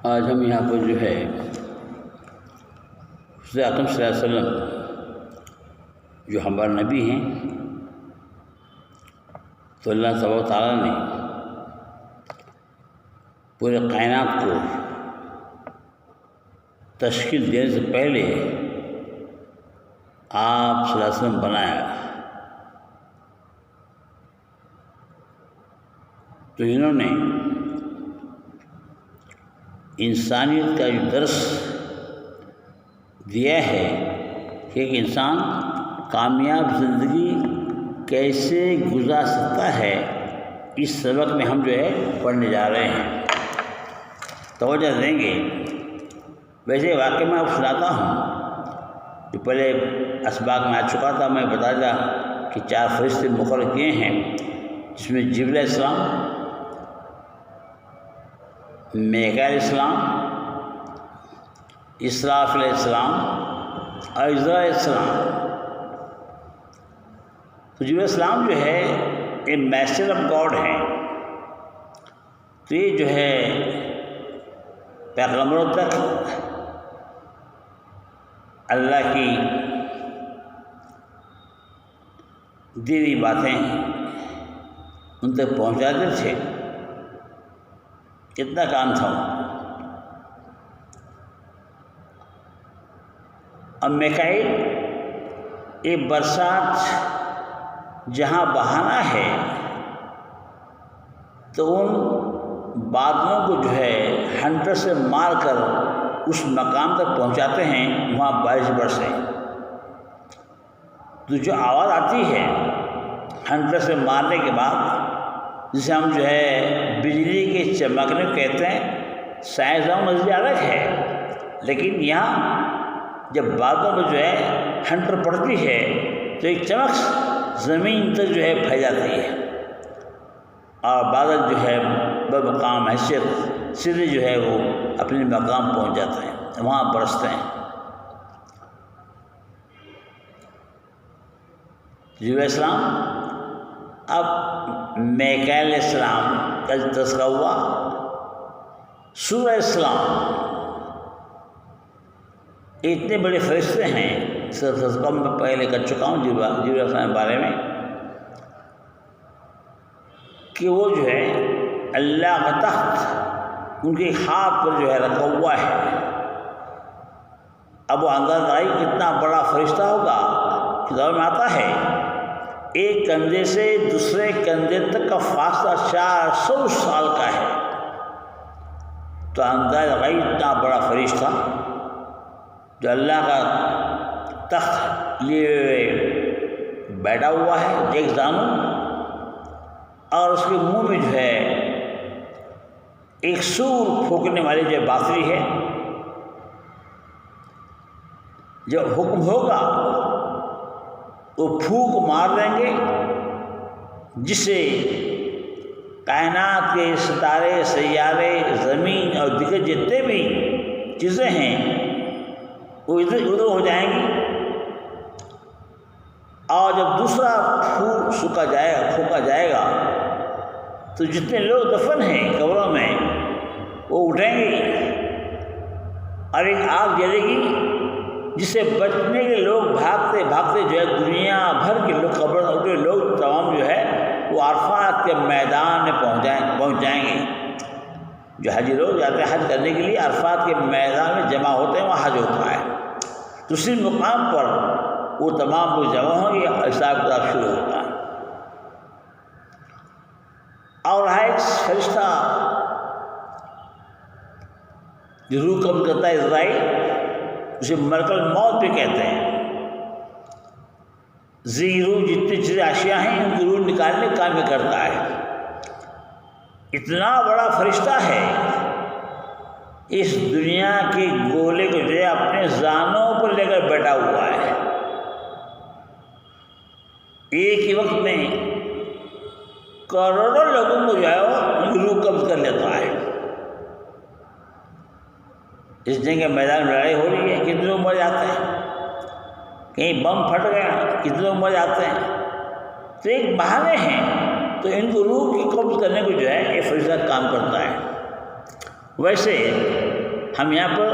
آج ہم یہاں پر جو ہے حضرت اکرم صلی اللہ علیہ وسلم جو ہمارے نبی ہیں، تو اللہ تبارک و تعالیٰ نے پورے کائنات کو تشکیل دینے سے پہلے آپ صلی اللہ علیہ وسلم بنایا، تو انہوں نے انسانیت کا جو درس دیا ہے کہ ایک انسان کامیاب زندگی کیسے گزار سکتا ہے، اس سبق میں ہم جو ہے پڑھنے جا رہے ہیں، توجہ دیں گے۔ ویسے واقعہ میں آپ سناتا ہوں، جو پہلے اسباق میں آ چکا تھا، میں بتا دیا کہ 4 فرشتے مقرر کیے ہیں، جس میں جبرائیل علیہ السلام، میکائیل علیہ السلام، اسرافیل علیہ السلام اور عزرائیل علیہ السلام۔ تو جبرائیل علیہ السلام جو ہے یہ میسنجر آف گاڈ ہیں، تو یہ جو ہے پیغمبروں تک اللہ کی دی ہوئی باتیں ان تک پہنچاتے تھے، کتنا کام تھا۔ اب میکائیل یہ برسات جہاں بہانا ہے تو ان بادلوں کو جو ہے ہنٹر سے مار کر اس مقام تک پہنچاتے ہیں، وہاں بارش برسے۔ تو جو آواز آتی ہے ہنٹر سے مارنے کے بعد، جسے ہم جو ہے بجلی کے چمکنے کو کہتے ہیں، سائنسدانوں کا نظریہ الگ ہے، لیکن یہاں جب بادلوں میں جو ہے ہنٹر پڑتی ہے تو ایک چمک زمین تک جو ہے پھیل جاتی ہے، اور بادل جو ہے بمقام حیثیت سیدھے جو ہے وہ اپنے مقام پہنچ جاتے ہیں، وہاں برستے ہیں۔ جبرائیل علیہ السلام، اب میکائیل علیہ السلام کا تذکرہ ہوا، سورہ السلام اتنے بڑے فرشتے ہیں، اس کا تذکرہ میں پہلے کر چکا ہوں جبرائیل علیہ السلام کے بارے میں، کہ وہ جو ہے اللہ کا تخت ان کے ہاتھ پر جو ہے رکھا ہوا ہے۔ اب وہ اندازہ آئی کتنا بڑا فرشتہ ہوگا، کتاب میں آتا ہے ایک کندھے سے دوسرے کندھے تک کا فاصلہ 400 سال کا ہے، تو اندازہ لگائی اتنا بڑا فرشتہ جو اللہ کا تخت لیے بیٹھا ہوا ہے، ایک زانو، اور اس کے منہ میں جو ہے ایک سور پھونکنے والی جو بانسری ہے، جب حکم ہوگا وہ پھونک مار دیں گے، جسے کائنات کے ستارے، سیارے، زمین اور دیگر جتنے بھی چیزیں ہیں وہ ادھر ادھر ہو جائیں گی، اور جب دوسرا پھونکا جائے گا تو جتنے لوگ دفن ہیں قبروں میں وہ اٹھیں گے، اور ایک آگ جلے گی جس سے بچنے کے لوگ بھاگتے بھاگتے جو ہے دنیا بھر کے لوگ، قبر کے لوگ تمام جو ہے وہ عرفات کے میدان میں پہنچ جائیں گے۔ جو حجی لوگ جاتے ہیں حج کرنے کے لیے، عرفات کے میدان میں جمع ہوتے ہیں، وہاں حج ہوتا ہے، تو اسی مقام پر وہ تمام لوگ جمع ہوں گے، حساب کتاب شروع ہوتا ہے۔ اور ایک فرشتہ جو روح قبض کرتا ہے اسرائیل، اسے ملکل موت بھی کہتے ہیں۔ روح جتنی چیزیں اشیاء ہیں ان کی روح نکالنے کا کام کرتا ہے۔ اتنا بڑا فرشتہ ہے، اس دنیا کے گولے کو جو ہے اپنے زانوں پر لے کر بیٹھا ہوا ہے، ایک ہی وقت میں کروڑوں لوگوں کو جو ہے وہ روح قبض کر لیتا ہے۔ اس جنگ کے میدان میں لڑائی ہو رہی ہے، کتنے لوگ مر جاتے ہیں، کہیں بم پھٹ گیا کتنے لوگ مر جاتے ہیں، تو ایک بہانے ہیں، تو ان کو روح کی قبض کرنے کو جو ہے یہ فرشتہ کام کرتا ہے۔ ویسے ہم یہاں پر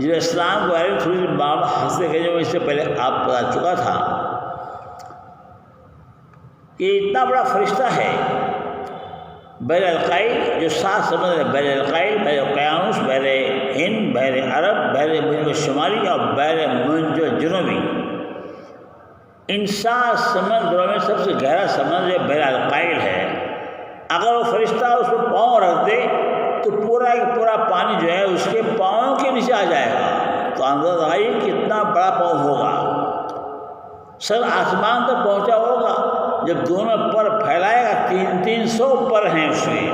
جو اسلام کے بارے میں تھوڑی سی بات حاصل کریں، جو اس سے پہلے آپ بتا چکا تھا کہ اتنا بڑا فرشتہ ہے بحر القائی، جو 7 سمندر ہے، بحر القائی، بحر اقیانوس، بحر ہند، بحر عرب، بحر منج شمالی اور بحر منج جنوبی، ان 7 سمندروں میں سب سے گہرا سمندر جو بحر القائی ہے، اگر وہ فرشتہ اس میں پاؤں رکھ دے تو پورا کا پورا پانی جو ہے اس کے پاؤں کے نیچے آ جائے گا۔ تو اندازہ آئیے کتنا بڑا پاؤں ہوگا، سر آسمان تک پہنچا ہوگا۔ جب دونوں پر پھیلائے گا، 300 پر ہیں اس میں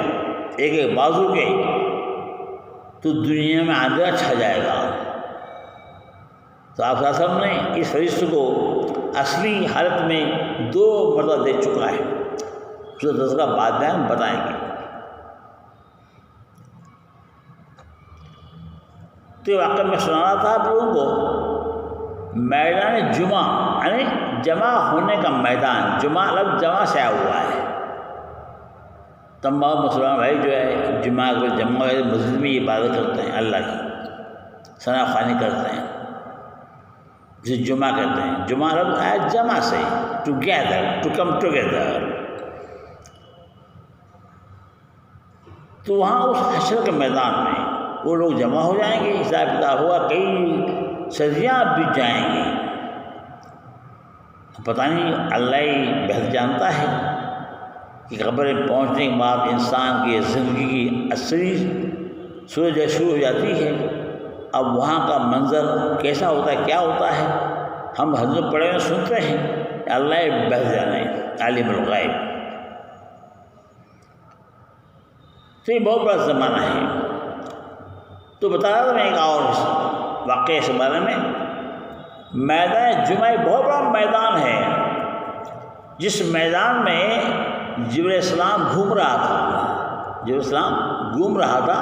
ایک ایک بازو کے، تو دنیا میں اندھیرا چھا جائے گا۔ تو آپ صاحب نے اس فرشتے کو اصلی حالت میں 2 مرتبہ دے چکا ہے، جو تذکرہ بعد میں ہم بتائیں گے۔ تو یہ واقعہ میں سنا رہا تھا آپ لوگوں کو، میدان جمعہ یعنی جمع ہونے کا میدان، جمعہ لفظ جمع سے آیا ہوا ہے۔ تمام مسلمان بھائی جو ہے جمعہ کو جمع مسجد میں عبادت کرتے ہیں، اللہ کی ثنا خوانی کرتے ہیں، جسے جمعہ کہتے ہیں۔ جمعہ لفظ آیا جمع سے، ٹوگیدر، ٹو کم ٹوگیدر۔ تو وہاں اس حشر کے میدان میں وہ لوگ جمع ہو جائیں گے، حساب کتاب ہوا، کئی صدیاں بیت جائیں گی، پتہ نہیں اللہ ہی بہتر جانتا ہے کہ قبر پہنچنے کے بعد انسان کی زندگی کی اصلی صورت شروع ہو جاتی ہے۔ اب وہاں کا منظر کیسا ہوتا ہے، کیا ہوتا ہے، ہم حضرت پڑھے میں سنتے ہیں، اللہ بہتر جانے، عالم الغیب۔ تو یہ بہت بڑا زمانہ ہے۔ تو بتا رہا تھا میں ایک اور واقعے کے بارے میں، میدان جمعہ ایک بہت بڑا میدان ہے، جس میدان میں جبرائیل السلام گھوم رہا تھا، جبرائیل السلام گھوم رہا تھا۔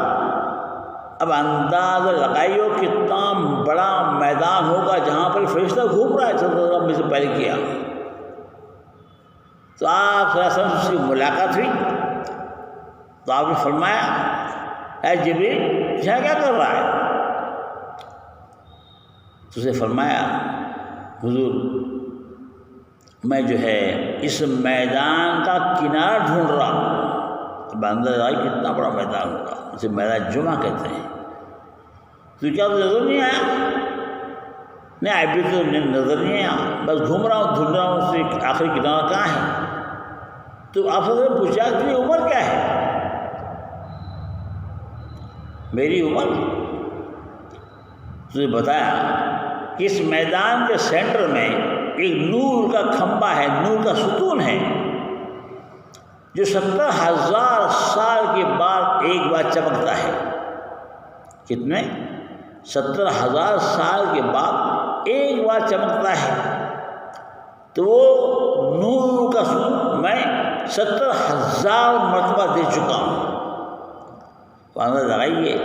اب اندازہ لگائیو کتنا بڑا میدان ہوگا جہاں پر فرشتہ گھوم رہا ہے، صلی میں سے پہلے کیا۔ تو آپ صلی اللہ علیہ وسلم سے ملاقات ہوئی تو آپ نے فرمایا، اے جبرائیل یہاں کیا کر رہا ہے؟ تو اسے فرمایا، حضور میں جو ہے اس میدان کا کنارہ ڈھونڈ رہا ہوں۔ اب اندازہ آئی کتنا بڑا میدان ہوگا، اسے میدان جمعہ کہتے ہیں۔ تو کیا تو نظر نہیں آیا؟ نہیں، ابھی تو نظر نہیں آیا، بس گھوم رہا ہوں، ڈھونڈ رہا ہوں، اس سے آخری کنارہ کہاں ہے؟ تو آپ سے پوچھا کہ تیری عمر کیا ہے؟ میری عمر؟ تو بتایا کہ اس میدان کے سینٹر میں ایک نور کا کھمبا ہے، نور کا ستون ہے، جو 70,000 سال کے بعد ایک بار چمکتا ہے۔ کتنے؟ 70,000 سال کے بعد ایک بار چمکتا ہے۔ تو وہ نور کا ستون میں 70,000 مرتبہ دے چکا ہوں۔ تو اندازہ لگائیے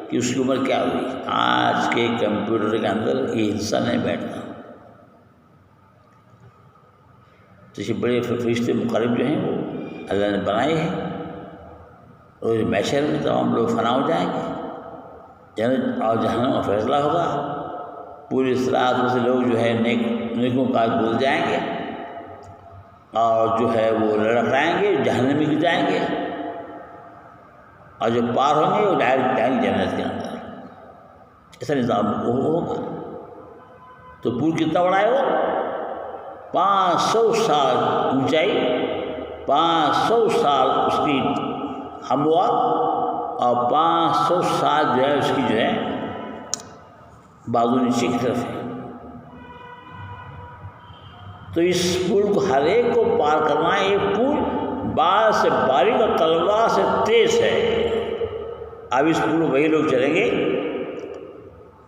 کہ اس کی عمر کیا ہوئی۔ آج کے کمپیوٹر کے اندر یہ حصہ نہیں بیٹھتا۔ تو یہ بڑے فرشتے مقرب جو ہیں وہ اللہ نے بنائے ہیں، اور محشر میں تمام لوگ فنا ہو جائیں گے، جنت اور جہنم کا فیصلہ ہوگا۔ پوری صراط سے لوگ جو ہے نیکوں کا گزر جائیں گے، اور جو ہے وہ لڑکھڑائیں گے، جہنم میں گر جائیں گے، اور جو پار ہوں گے وہ ڈائریکٹ جائیں گے جنت کے اندر۔ ایسا نظام ہوگا۔ تو پور کتنا بڑا ہے وہ؟ 500 سال اونچائی، 500 سال اس کی ہموار، اور 500 سال جو ہے اس کی جو ہے بازو نیچے کی طرف ہے۔ تو اس پل کو ہر ایک کو پار کرنا ہے۔ یہ پل بال سے باریک اور تلوار سے تیز ہے۔ اب اس پل وہی لوگ چلیں گے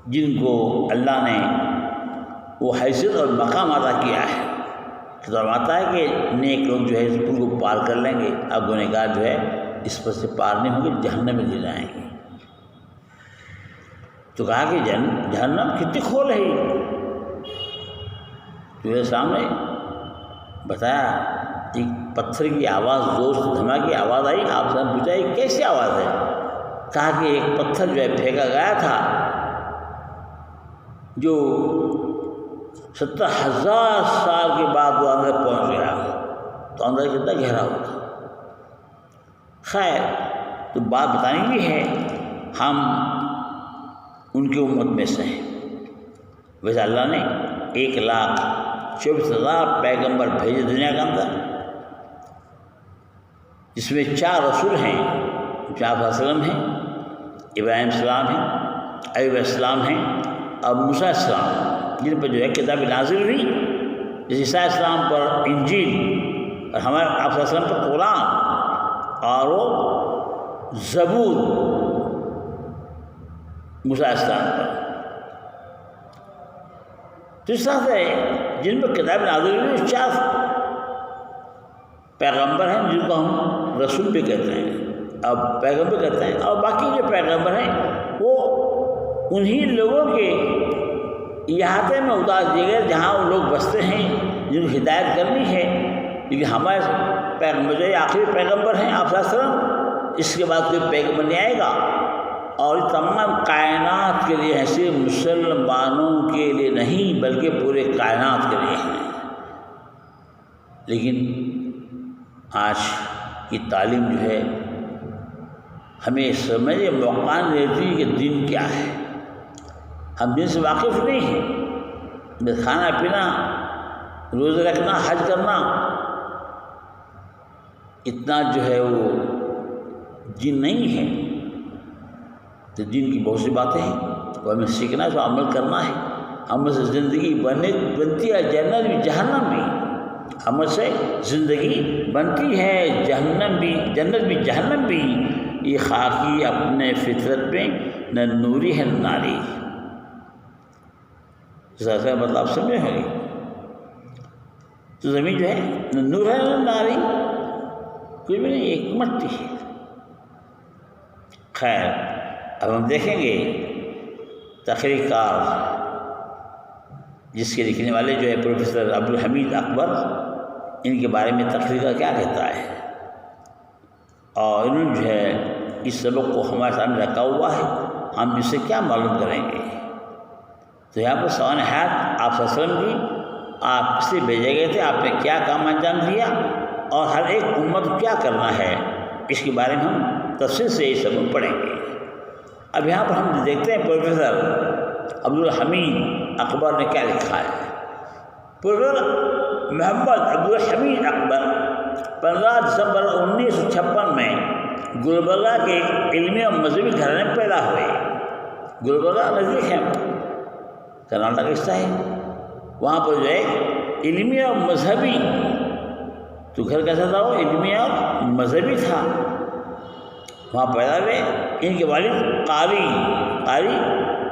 جن کو اللہ نے وہ حیثیت اور مقام عطا کیا ہے۔ فرماتا ہے کہ نیک لوگ جو ہے اس پل کو پار کر لیں گے، اب گنہگار جو ہے اس پر سے پار نہیں ہوں گے، جہنم میں گر جائیں گے۔ تو کہا کہ جہنم کتنی کھول ہے، تو میرے سامنے بتایا ایک پتھر کی آواز، زور سے دھماکے کی آواز آئی۔ آپ سے پوچھا یہ کیسی آواز ہے؟ کہا کہ ایک پتھر جو ہے پھینکا گیا تھا جو 70,000 سال کے بعد وہ اندر پہنچ گیا، تو اندر کتنا گہرا ہوگا۔ خیر، تو بات بتانی بھی ہے، ہم ان کی امت میں سے ہیں۔ ویسے اللہ نے 1,24,000 پیغمبر بھیجے دنیا کے اندر، جس میں 4 رسول ہیں، 4 وسلم ہیں، ابراہیم السلام ہیں، ایوب السلام ہیں اور موسیٰ السلام، جن پر جو ہے کتاب نازل ہوئی، جیسے عیسیٰ السلام پر انجیل اور ہمارے آپ صلی اللہ علیہ وسلم پر قرآن اور وہ زبور موسیٰ السلام پر۔ تو اس طرح سے جن پر کتاب نازل ہوئی 4 پیغمبر ہیں جن کو ہم رسول بھی کہتے ہیں، اب پیغمبر کہتے ہیں، اور باقی جو پیغمبر ہیں وہ انہی لوگوں کے احاطے میں اتار دیے گئے جہاں وہ لوگ بستے ہیں، جن کو ہدایت کرنی ہے۔ لیکن ہمارے پیغمبر جو آخری پیغمبر ہیں آپ صلی اللہ علیہ وسلم، اس کے بعد کوئی پیغمبر نہیں آئے گا، اور تمام کائنات کے لیے ہیں، صرف مسلمانوں کے لیے نہیں بلکہ پورے کائنات کے لیے ہیں۔ لیکن آج کی تعلیم جو ہے ہمیں سمجھے موقع نہیں دیتی کہ دین کیا ہے، ہم دین سے واقف نہیں ہیں۔ بس کھانا پینا، روزہ رکھنا، حج کرنا، اتنا جو ہے وہ دین نہیں ہے۔ تو دین کی بہت سی باتیں ہیں، وہ ہمیں سیکھنا ہے، تو عمل کرنا ہے۔ عمل سے زندگی بنتی ہے، جنت بھی جہنم بھی۔ عمل سے زندگی بنتی ہے، جہنم بھی جنت بھی جہنم بھی۔ یہ خاکی اپنے فطرت میں نہ نوری ہے نہ ناری۔ ذرا مطلب سمجھے ہوگی، تو زمین جو ہے نہ نور ہے نہ ناری، کوئی بھی نہیں، ایک مٹی ہے۔ خیر، اب ہم دیکھیں گے تحقیق کار جس کے لکھنے والے جو ہے پروفیسر عبدالحمید اکبر، ان کے بارے میں تحقیق کا کیا کہتا ہے، اور انہوں نے جو ہے اس سبق کو ہمارے سامنے رکھا ہوا ہے، ہم اس سے کیا معلوم کریں گے۔ تو یہاں پر سوانح حیات آپ صلی اللہ علیہ وسلم کی، آپ کس لیے بھیجے گئے تھے، آپ نے کیا کام انجام دیا، اور ہر ایک امت کو کیا کرنا ہے، اس کے بارے میں ہم تفصیل سے یہ سبق پڑھیں گے۔ اب یہاں پر ہم دیکھتے ہیں پروفیسر عبدالحمید اکبر نے کیا لکھا ہے۔ پروفیسر محمد عبدالحمید اکبر 15 دسمبر 1956 میں گلبرگہ کے علمی اور مذہبی گھرانے میں پیدا ہوئے۔ گلبرگہ نزدیک ہے، کرناٹک کا حصہ ہے، وہاں پر جو ہے علمی اور مذہبی، تو گھر کیسا تھا، وہ علمی اور مذہبی تھا، وہاں پیدا ہوئے۔ ان کے والد قاری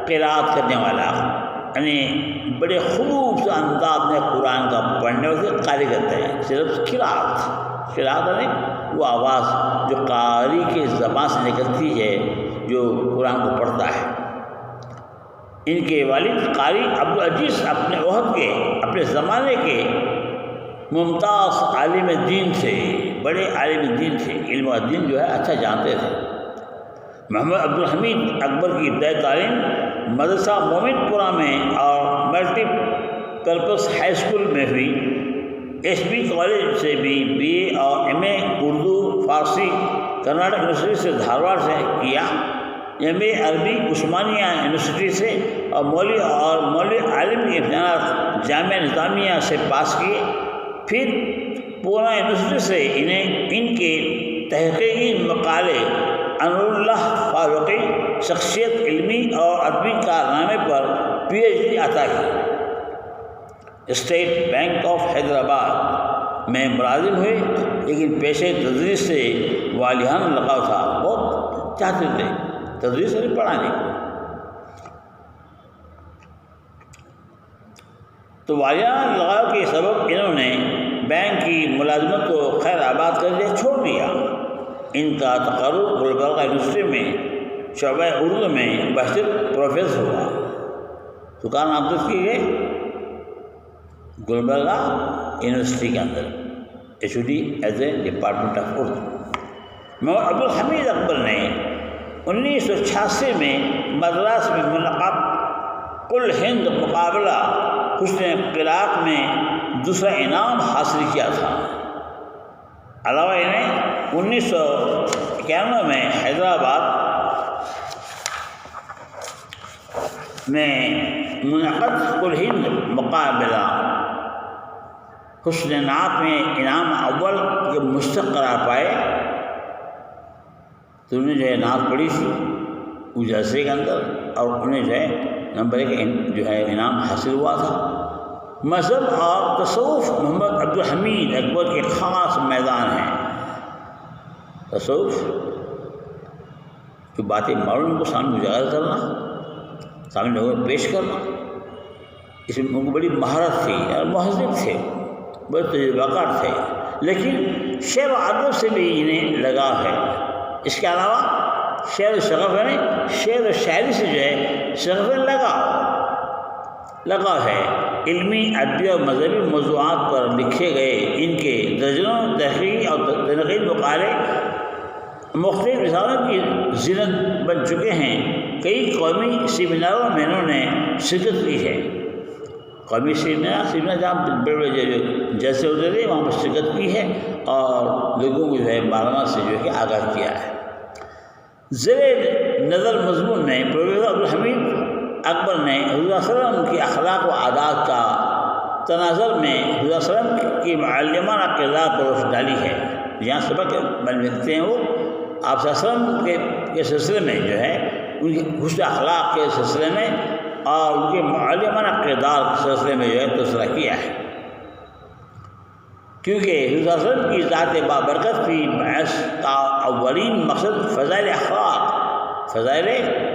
قرات کرنے والا، یعنی بڑے خوبصورت انداز میں قرآن کا پڑھنے والے قاری کرتے ہیں، صرف قرات یعنی وہ آواز جو قاری کے زبان سے نکلتی ہے جو قرآن کو پڑھتا ہے۔ ان کے والد قاری عبدالعزیز اپنے عہد کے، اپنے زمانے کے ممتاز عالم دین تھے، بڑے عالم دین تھے، علم و دین جو ہے اچھا جانتے تھے۔ محمد عبدالحمید اکبر کی ابتدائی تعلیم مدرسہ مومن پورہ میں اور ملٹی پرپز ہائی اسکول میں ہوئی۔ ایس بی کالج سے بھی BA اور MA اردو فارسی کرناٹک یونیورسٹی سے دھارواڑ سے کیا، MA عربی عثمانیہ یونیورسٹی سے، اور مولوی عالم کے امتحانات جامعہ نظامیہ سے پاس کیے۔ پھر پونہ یونیورسٹی سے ان کے تحقیقی مقالے انور اللہ فاروقی شخصیت علمی اور ادبی کارنامے پر PhD عطا کی۔ اسٹیٹ بینک آف حیدرآباد میں ملازم ہوئے، لیکن پیشے تدریس سے والہانہ لگاؤ تھا، بہت چاہتے تھے تدریس سے پڑھانے کو۔ تو والہانہ لگاؤ کے سبب انہوں نے بینک کی ملازمت کو خیر آباد کر دیا، چھوڑ دیا۔ ان کا تقرر گلبرگہ یونیورسٹی میں شعبہ اردو میں بحثیت پروفیسر ہوا۔ تو کہاں نامزد کیے گئے؟ گلبرگہ یونیورسٹی کے اندر HOD as a department of Urdu. Mohammed Abdul Hamid Akbar نے 1986 میں مدراس میں منعقد کل ہند مقابلہ حسن قراءت میں دوسرا انعام حاصل کیا تھا۔ علاوہ انہیں 1991 میں حیدرآباد میں منعقد کل ہند مقابلہ حسن نعت میں انعام اول کے مستحق قرار پائے۔ تو انہیں جو ہے نعت پڑھی تھی اس جلسے کے اندر، اور انہیں جو ہے نمبر 1 جو ہے انعام حاصل ہوا تھا۔ مذہب اور تصوف محمد عبدالحمید اکبر کے خاص میدان ہیں۔ تصوف جو باتیں معلوم کو سامنے اجاگر کرنا، سامنے لوگوں میں پیش کرنا، اس میں ان کو بڑی مہارت تھی اور مہذب تھے، بڑے تجربہ کار تھے، لیکن شعر و ادب سے بھی انہیں لگاؤ ہے۔ اس کے علاوہ شعر و شغف ہے، شعر و شاعری سے جو ہے شغف لگاؤ ہے۔ علمی، ادبی اور مذہبی موضوعات پر لکھے گئے ان کے درجنوں تحقیقی اور تنقیدی مقالے مختلف رسالوں کی زینت بن چکے ہیں۔ کئی قومی سیمیناروں میں انہوں نے شرکت کی ہے۔ قومی سیمینار جہاں بڑے بڑے جو جیسے ہوتے تھے وہاں پر شرکت کی ہے اور لوگوں کو جو ہے معلومات سے جو ہے کہ آگاہ کیا ہے۔ زیر نظر مضمون میں پروفیسر عبدالحمید اکبر نے حضور صلی اللہ علیہ وسلم کی اخلاق و عادات کا تناظر میں حضور صلی اللہ علیہ وسلم کی معلمانہ کردار پر روشنی ڈالی ہے۔ جہاں سبق ملتے ہیں وہ آپ صلی اللہ علیہ وسلم کے سلسلے میں جو ہے ان کی حسن اخلاق کے سلسلے میں اور ان کے معلمانہ کردار کے سلسلے میں جو ہے تذکرہ کیا ہے، کیونکہ حضور صلی اللہ علیہ وسلم کی ذات بابرکت کی بعث کا اولین مقصد فضائل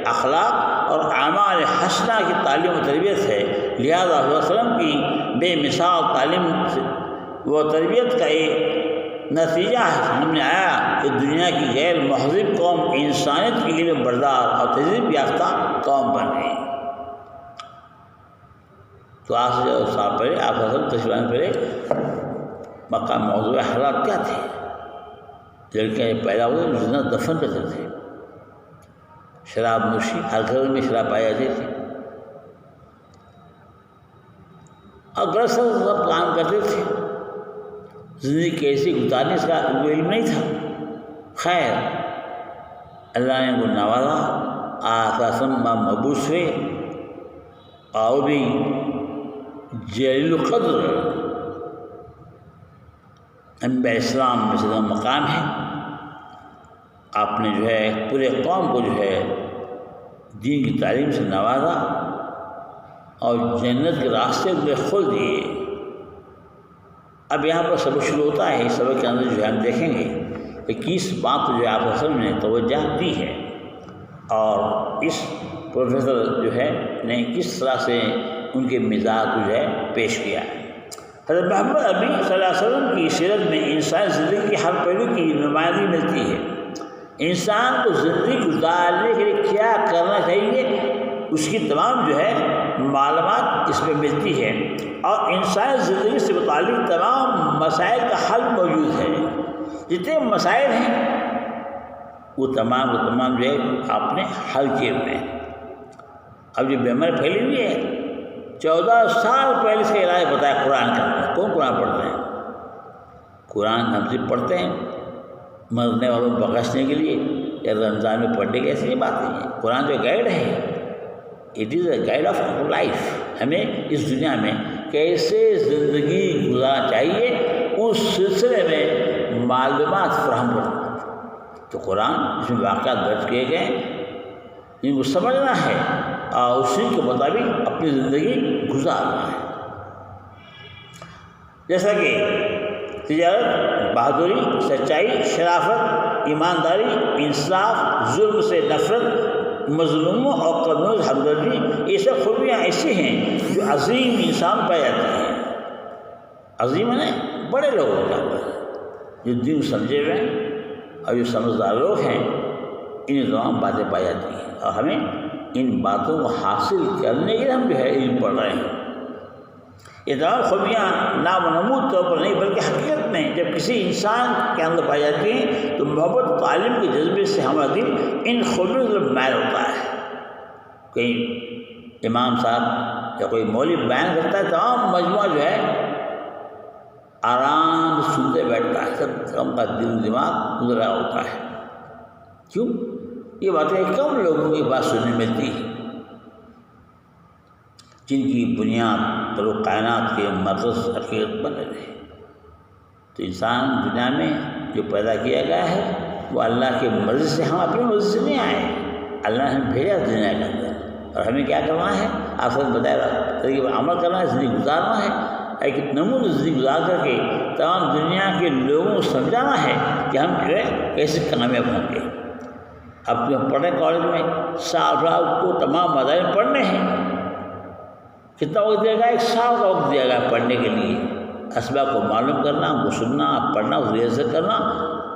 اخلاق اور اعمال حسنہ کی تعلیم و تربیت ہے۔ لہذا حضور صلی اللہ علیہ وسلم کی بے مثال تعلیم و تربیت کا ایک نتیجہ سامنے آیا کہ دنیا کی غیر مہذب قوم انسانیت کی علم بردار اور تہذیب یافتہ قوم بن گئی۔ تو آج سے جو سال پہلے آپ تشریف پہلے مکہ موضوع حالات کیا تھے؟ لڑکیاں پیدا ہوئے زندہ دفن کرتے تھے، شراب نوشی، ہر گھر میں شراب پائی جاتی تھی، اور غلط سب کام کرتے تھے۔ زندگی کیسے گزارنے اس کا علم نہیں تھا۔ خیر، اللہ نے ان کو نوازا، آساسم مبوس ہوئے، اور بھی جلیل القدر انبیاء اسلام میں سے مقام ہے۔ آپ نے جو ہے پورے قوم کو جو ہے دین کی تعلیم سے نوازا اور جنت کے راستے میں کھول دیے۔ اب یہاں پر سبق شروع ہوتا ہے۔ اس سبق کے اندر جو ہے ہم دیکھیں گے کہ کس بات کو جو ہے آپ اصل نے توجہ دی ہے اور اس پروفیسر جو ہے نے کس طرح سے ان کے مزاج کو جو ہے پیش کیا ہے۔ حضرت محمد عربی صلی اللہ علیہ وسلم کی سیرت میں انسانی زندگی کے ہر پہلو کی نمائندگی ملتی ہے۔ انسان کو زندگی گزارنے کے لیے کیا کرنا چاہیے اس کی تمام جو ہے معلومات اس میں ملتی ہے، اور انسانی زندگی سے متعلق تمام مسائل کا حل موجود ہے۔ جتنے مسائل ہیں وہ تمام جو ہے آپ نے حل کیے ہوئے ہیں۔ اب جو بیماری پھیلی ہوئی ہے 14 سال پہلے سے علاج بتایا قرآن کا۔ کون قرآن پڑھتے ہیں؟ قرآن ہم سے پڑھتے ہیں مرنے والوں کو بخشنے کے لیے یا رمضان میں پڑھنے کی ایسی بات نہیں ہے۔ قرآن جو گائیڈ ہے، it is a guide of life. ہمیں اس دنیا میں کیسے زندگی گزارنا چاہیے اس سلسلے میں معلومات فراہم کرنا۔ تو قرآن اس میں واقعات درج کیے گئے جن کو سمجھنا ہے اور اسی کے مطابق اپنی زندگی گزارنا ہے۔ جیسا کہ تجارت، بہادری، سچائی، شرافت، ایمانداری، انصاف، ظلم سے نفرت، مظلوموں اور قدروں سے ہمدردی، یہ سب خوبیاں ایسی ہیں جو عظیم انسان پائی جاتی ہیں۔ عظیم ہے بڑے لوگ ہو جاتے ہیں جو دین سمجھے ہوئے ہیں اور جو سمجھدار لوگ ہیں، انہیں تمام باتیں پائی جاتی ہیں، اور ہمیں ان باتوں کو حاصل کرنے کے لیے ہم جو ہے علم پڑھ رہے ہیں۔ یہ تمام خوبیاں نام و نمود طور پر نہیں بلکہ حقیقت میں جب کسی انسان کے اندر پائی جاتی ہیں تو محبت تعلیم کے جذبے سے ہمارا دل ان خوبیوں کی طرف مائل ہوتا ہے۔ کوئی امام صاحب یا کوئی مولوی بیان کرتا ہے، تمام مجموعہ جو ہے آرام سے سنتے بیٹھتا ہے، سب ہم کا دل و دماغ گزرا ہوتا ہے۔ کیوں؟ یہ باتیں کم لوگوں کی بات سننے ملتی ہے جن کی بنیاد پر وہ کائنات کے مرکز حقیقت بنے رہے۔ تو انسان دنیا میں جو پیدا کیا گیا ہے وہ اللہ کے مرضی سے، ہم اپنی مرضی سے نہیں آئے، اللہ نے ہمیں بھیجا دنیا کے اندر، اور ہمیں کیا کرنا ہے؟ آپ سب بتایا طریقے پر عمل کرنا ہے، زندگی گزارنا ہے، ایک نمونہ زندگی گزار کر کے تمام دنیا کے لوگوں کو سمجھانا ہے کہ ہم جو ہے کیسے کامیاب ہوں گے۔ اب جو پڑھے کالج میں سال کو تمام مضامین پڑھنے ہیں، کتنا وقت دیا گیا؟ 1 سال کا وقت دیا گیا پڑھنے کے لیے، اسباق کو معلوم کرنا، ان کو سننا، پڑھنا، اس ریاضت کرنا،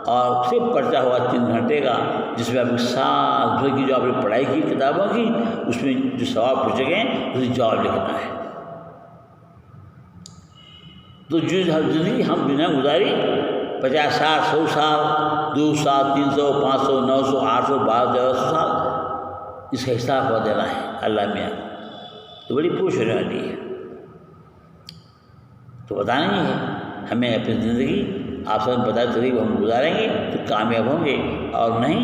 اور صرف پرچہ ہوا 3 گھنٹے کا جس میں آپ سال بھر کی جو آپ نے پڑھائی کی کتابوں کی اس میں جو سوال پوچھے گئے اسے جواب لکھنا ہے۔ تو جو زندگی ہم دنیا گزاری 50 سال 100 سال 200 سال 300 500 900 800 1200 سال، اس کا حساب ہوا دینا ہے اللہ میاں، تو بڑی پوچھ ہونے والی ہے۔ تو بتانا نہیں ہے ہمیں اپنی زندگی آپ سب بتائے طریقے ہم گزاریں گے تو کامیاب ہوں گے، اور نہیں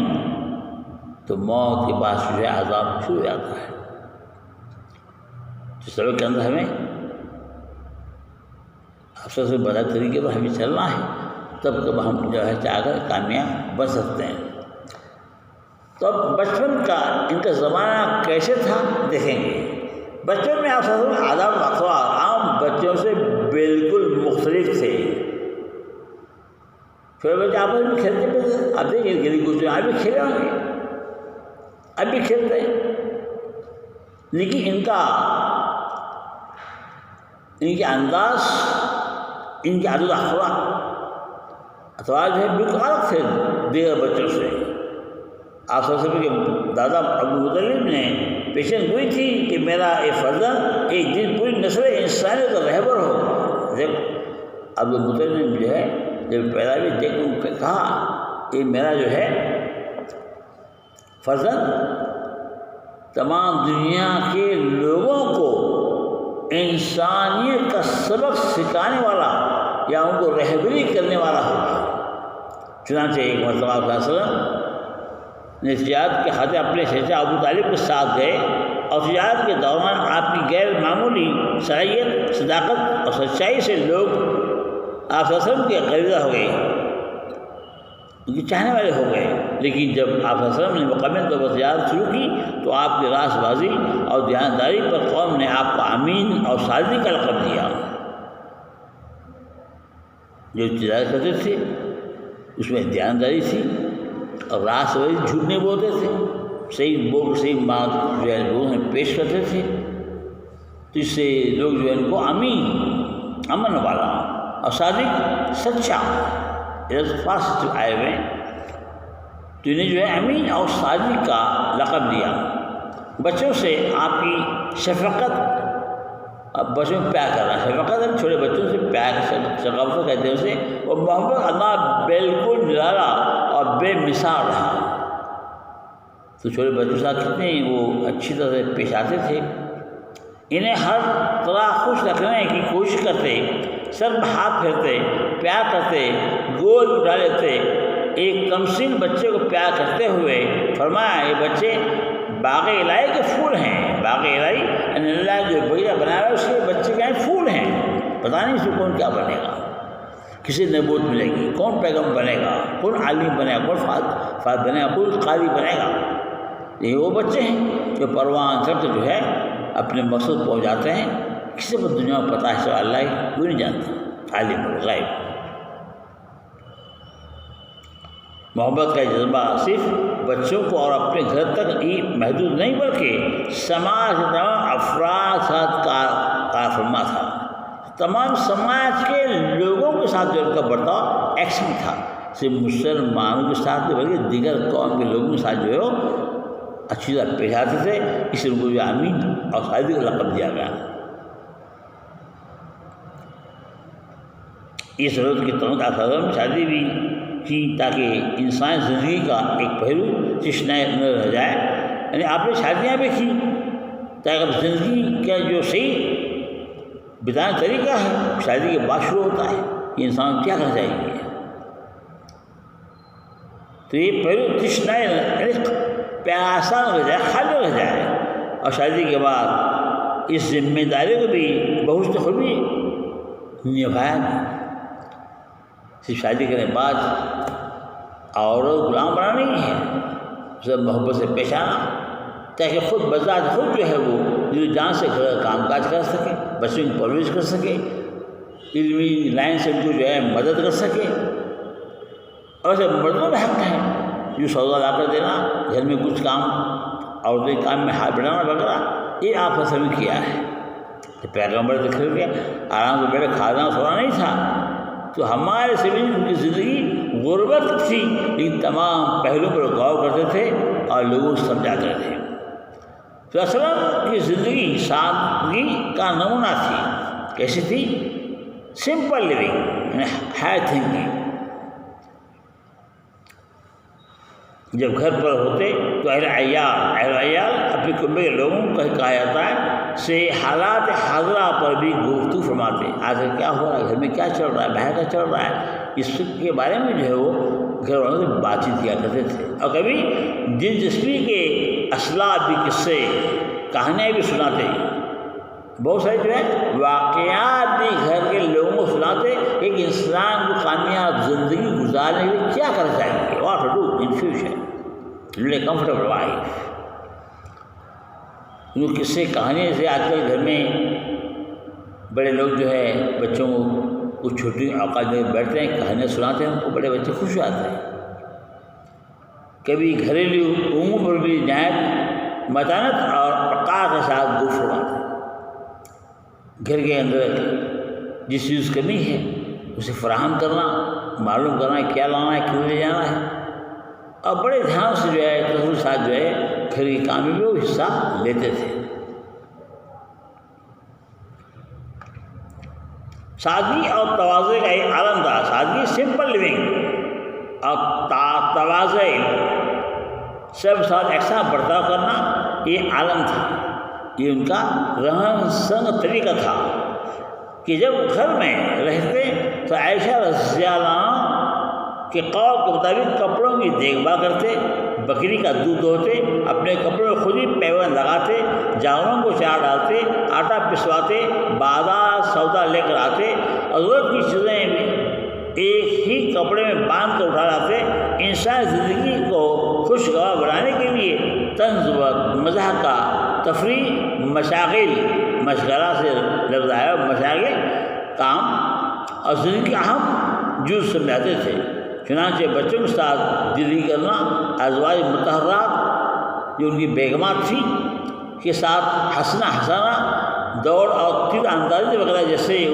تو موت کے بعد جو ہے عذاب شروع ہو جاتا ہے۔ تو سبق کے اندر ہمیں آپ سب سے بتائے طریقے پر ہمیں چلنا ہے، تب کب ہم جو ہے چاہ کر کامیاب بن سکتے ہیں۔ تو اب بچپن کا ان کا زمانہ کیسے تھا دیکھیں گے۔ بچپن میں آپ سب آداب و اخلاق عام بچوں سے بالکل مختلف تھے۔ پھر بچے آپس میں کھیلتے پہ آپ دیکھیں گلی کوچے آج بھی کھیلے ہوں گے، اب بھی کھیلتے ہیں، لیکن ان کے انداز، ان کے عادت اخلاق جو ہے بالکل الگ تھے دیگر بچوں سے۔ آپ سب سے کہ دادا ابو مطلب نے پیشن گوئی تھی کہ میرا ایک فرزند ایک دن پوری نسل انسانیت کا رہبر ہو۔ جب ابو مطلب نے جو ہے جب پیدا بھی دیکھ ان کو کہا کہ میرا جو ہے فرزند تمام دنیا کے لوگوں کو انسانیت کا سبق سکھانے والا یا ان کو رہبری کرنے والا ہوگا۔ چنانچہ ایک مرتبہ صلی اللہ علیہ وسلم نے تجارت کے خاطر اپنے چچا ابو طالب کے ساتھ گئے، اور تجارت کے دوران آپ کی غیر معمولی صلاحیت، صداقت اور سچائی سے لوگ آپ صلی اللہ علیہ وسلم کے قریبہ ہو گئے، ان کے چاہنے والے ہو گئے۔ لیکن جب آپ صلی اللہ علیہ وسلم نے مکمل طور پر تجارت شروع کی تو آپ کی راست بازی اور دیانتداری پر قوم نے آپ کو امین اور صادق کا لقب دیا۔ جو تجارت کرتے تھے اس میں دیانتداری تھی، اور راست بازی جھوٹ نہیں بولتے تھے، صحیح بول صحیح بات جو ہے لوگوں میں پیش کرتے تھے، تو اس سے لوگ جو ہے ان کو امین، امن والا اور صادق، سچا فاسٹ آئے ہوئے، تو انہیں جو ہے امین اور صادق کا لقب دیا۔ بچوں سے آپ کی شفقت، اب بچوں میں پیار کرنا، شفقت ہے چھوٹے بچوں سے پیار، شفقت کہتے ہیں اسے، اور محبت اللہ بالکل نرالا اور بے مثال رہا۔ تو چھوٹے بچوں کے ساتھ کتنے وہ اچھی طرح سے پیش آتے تھے، انہیں ہر طرح خوش رکھنے کی کوشش کرتے، سر میں ہاتھ پھیرتے، پیار کرتے، گود اٹھا لیتے۔ ایک کمسن بچے کو پیار کرتے ہوئے فرمایا یہ بچے باغ الہی کے پھول ہیں، باغ الہی اللہ جو بغیرہ بنایا ہے اس کے بچے کیا ہیں؟ پھول ہیں۔ پتہ نہیں اس کو کون کیا بنے گا، کسی نبوت ملے گی، کون پیغمبر بنے گا، کون عالم بنے گا، کون فاضل بنے گا، کون قاضی بنے گا۔ یہ وہ بچے ہیں جو پروان چڑھ کے جو ہے اپنے مقصد پہنچ جاتے ہیں۔ کسی کو دنیا میں پتہ ہے اللہ ہی کوئی نہیں جانتا، عالم الغیب۔ محبت کا جذبہ صرف بچوں کو اور اپنے گھر تک ہی محدود نہیں بلکہ سماج کے تمام افراد ساتھ کار فرما تھا۔ تمام سماج کے لوگوں کے ساتھ جو ان کا برتاؤ ایکشن تھا، صرف مسلمانوں کے ساتھ نہیں بلکہ دیگر قوم کے لوگوں کے ساتھ جو ہے اچھی طرح پیش آتے تھے، اس لیے ان کو جو امین اور صادق کا لقب دیا گیا۔ اس ضرورت کے تحت آپ شادی بھی کی تاکہ انسان زندگی کا ایک پہلو چشنہ نہ رہ جائے. یعنی آپ نے شادیاں بھی کی تاکہ اب زندگی کا جو صحیح بتانا طریقہ ہے شادی کے بعد شروع ہوتا ہے کہ انسان کیا کرنا چاہیے. تو یہ پہلو تشنہ پیاسا نہ رہ جائے، خالی رہ جائے، اور شادی کے بعد اس ذمہ داری کو بھی بہت خود بھی نبھایا نہیں. صرف شادی کرنے کے بعد عورت غلام بنا نہیں ہے، سب محبت سے پیش آنا تاکہ خود بذات خود جو ہے وہ جو جان سے کام کاج کر سکے، بچوں کی پرورش کر سکے، علمی لائن سے ان کو جو ہے مدد کر سکے. اور جب مردوں میں حق ہے جو سودا لا کر دینا، گھر میں کچھ کام عورتوں کے کام میں ہاتھ بڑھانا وغیرہ، یہ آپ نے کیا ہے. پیغمبر دکھ گیا آرام سے بیٹھے کھانا سونا نہیں تھا، تو ہمارے سے بھی ان کی زندگی غربت تھی، لیکن تمام پہلوؤں پر غور کرتے تھے اور لوگوں کو سمجھاتے تھے. تو اصل کی زندگی سادگی کا نمونہ تھی. کیسی تھی؟ سمپل لیونگ، یعنی ہائی تھنکنگ. جب گھر پر ہوتے تو اہل عیال اپنے کنبے کے لوگوں کو کہا جاتا ہے سے حالات حاضرہ پر بھی گفتگو فرماتے. آخر کیا ہو رہا ہے، گھر میں کیا چل رہا ہے، باہر کیا چل رہا ہے، اس کے بارے میں جو ہے وہ گھر والوں سے بات چیت کیا کرتے تھے. اور کبھی دلچسپی کے اسلاف بھی قصے کہانیاں بھی سناتے. بہت سارے جو ہے واقعات بھی گھر کے لوگوں کو سناتے. ایک انسان کو کامیاب زندگی گزارنے کے لیے کیا کرنا چاہیے، what to do in future to lead a comfortable life. وہ قصے کہانی سے آج کل گھر میں بڑے لوگ جو ہے بچوں کو کچھ چھوٹی اوقات میں بیٹھتے ہیں کہانیاں سناتے ہیں، ان کو بڑے بچے خوش آتے ہیں. کبھی گھریلو امور پر بھی نہایت متانت اور وقار کے ساتھ گفتگو فرماتے ہیں. گھر کے اندر جس چیز کمی ہے اسے فراہم کرنا، معلوم کرنا کیا لانا ہے، کیوں لے جانا ہے، اور بڑے دھیان سے جو ہے تصور ساتھ جو ہے گھر کے کام میں وہ حصہ لیتے تھے. سادگی اور تواضع کا ایک عالم تھا. سادگی سمپل لیونگ اور تواضع سب ساتھ ایسا برتاؤ کرنا یہ عالم تھا. یہ ان کا رہن سہن طریقہ تھا کہ جب گھر میں رہتے تو عائشہ رضی اللہ عنہ کے قول کے مطابق کپڑوں کی دیکھ بھال کرتے، بکری کا دودھ دوہتے، اپنے کپڑوں میں خود ہی پیوند لگاتے، جانوروں کو چار ڈالتے، آٹا پسواتے، بازار سودا لے کر آتے، اور ضرورت کی چیزیں بھی ایک ہی کپڑے میں باندھ کر اٹھا لاتے. انسان زندگی کو خوشگوار بنانے کے لیے طنز و مزاح کا تفریح مشاغل مشغلہ سے لفظ آیا، مشاغل کام اور زندگی کا اہم جز سمجھاتے تھے. چنانچہ بچوں کے ساتھ دلی کرنا، ازواج مطہرات جو ان کی بیگمات تھیں کے ساتھ ہنسنا دوڑ اور تیر اندازی وغیرہ جیسے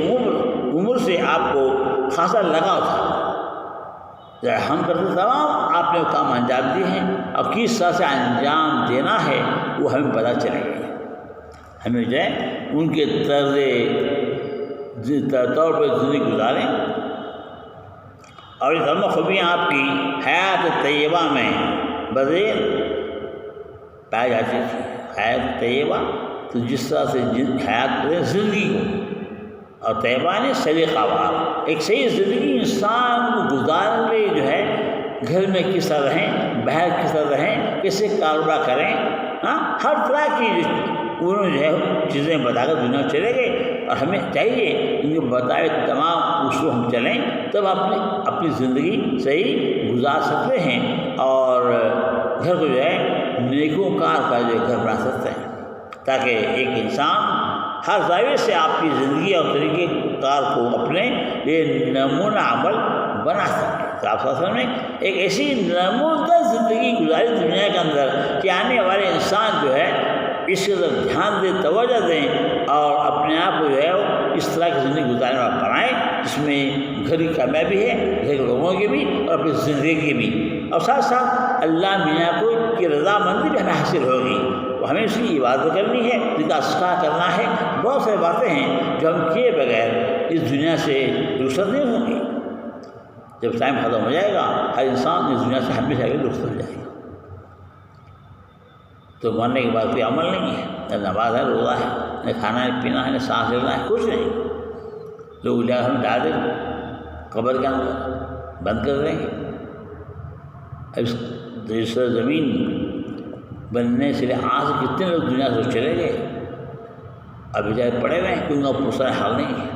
عمر سے آپ کو خاصا لگاؤ تھا. ہم کرتے تمام آپ نے وہ کام انجام دیے ہیں، اور کس طرح سے انجام دینا ہے وہ ہمیں پتہ چلے گا. ہمیں جو ہے ان کے طور پہ زندگی گزاریں، اور یہ تمام خوبیاں آپ کی حیات طیبہ میں بذیر پائی جاتی تھی. حیات طیبہ تو جس طرح سے حیات زندگی کو، اور طیبہ نے سلیقہ وار، ایک صحیح زندگی انسان کو گزارنے جو ہے گھر میں کس طرح رہیں، باہر کس طرح رہیں، کیسے کاروبار کریں، ہر طرح کی انہوں جو ہے چیزیں بتا کر دنیا میں چلے گئے. اور ہمیں چاہیے ان کو بتائے تمام اصول ہم چلیں، تب اپنی زندگی صحیح گزار سکتے ہیں، اور گھر کو جو ہے نیکو کار کا جو گھر بنا سکتے ہیں، تاکہ ایک انسان ہر زاویے سے آپ کی زندگی اور طریقے کار کو اپنے یہ نمونہ عمل بنا سکیں. تو آپ اصل میں ایک ایسی نمونہ زندگی گزاری دنیا کے اندر کہ آنے والے انسان جو ہے اس کے طرف دھیان دیں، توجہ دیں، اور اپنے آپ کو جو ہے اس طرح کی زندگی گزارنے والا بنائیں جس میں گھر کی کامیابی ہے، گھر کے لوگوں کی بھی اور اپنی زندگی کی بھی، اور ساتھ ساتھ اللہ میاں کو کی رضامندی بھی ہمیں حاصل ہوگی. ہمیں اس کی عبادت کرنی ہے، اس کا اصلاح کرنا ہے. بہت ساری باتیں ہیں جو ہم کیے بغیر اس دنیا سے رخصت نہیں ہوں گی. جب ٹائم ختم ہو جائے گا ہر انسان اس دنیا سے ہمیشہ کے رخصت ہو جائے گا. تو مرنے کے بعد کوئی عمل نہیں ہے، نہ نماز ہے، روزہ ہے، نہ کھانا ہے، پینا ہے، نہ سانس لینا ہے، کچھ نہیں. لوگ لے ہم ڈال دیں قبر کے اندر بند کر دیں گے. اب اس زمین بننے سے آج کتنے لوگ دنیا سے چلے گئے، ابھی جائے پڑے ہوئے ہیں، کیونکہ پوچھا حال نہیں ہے.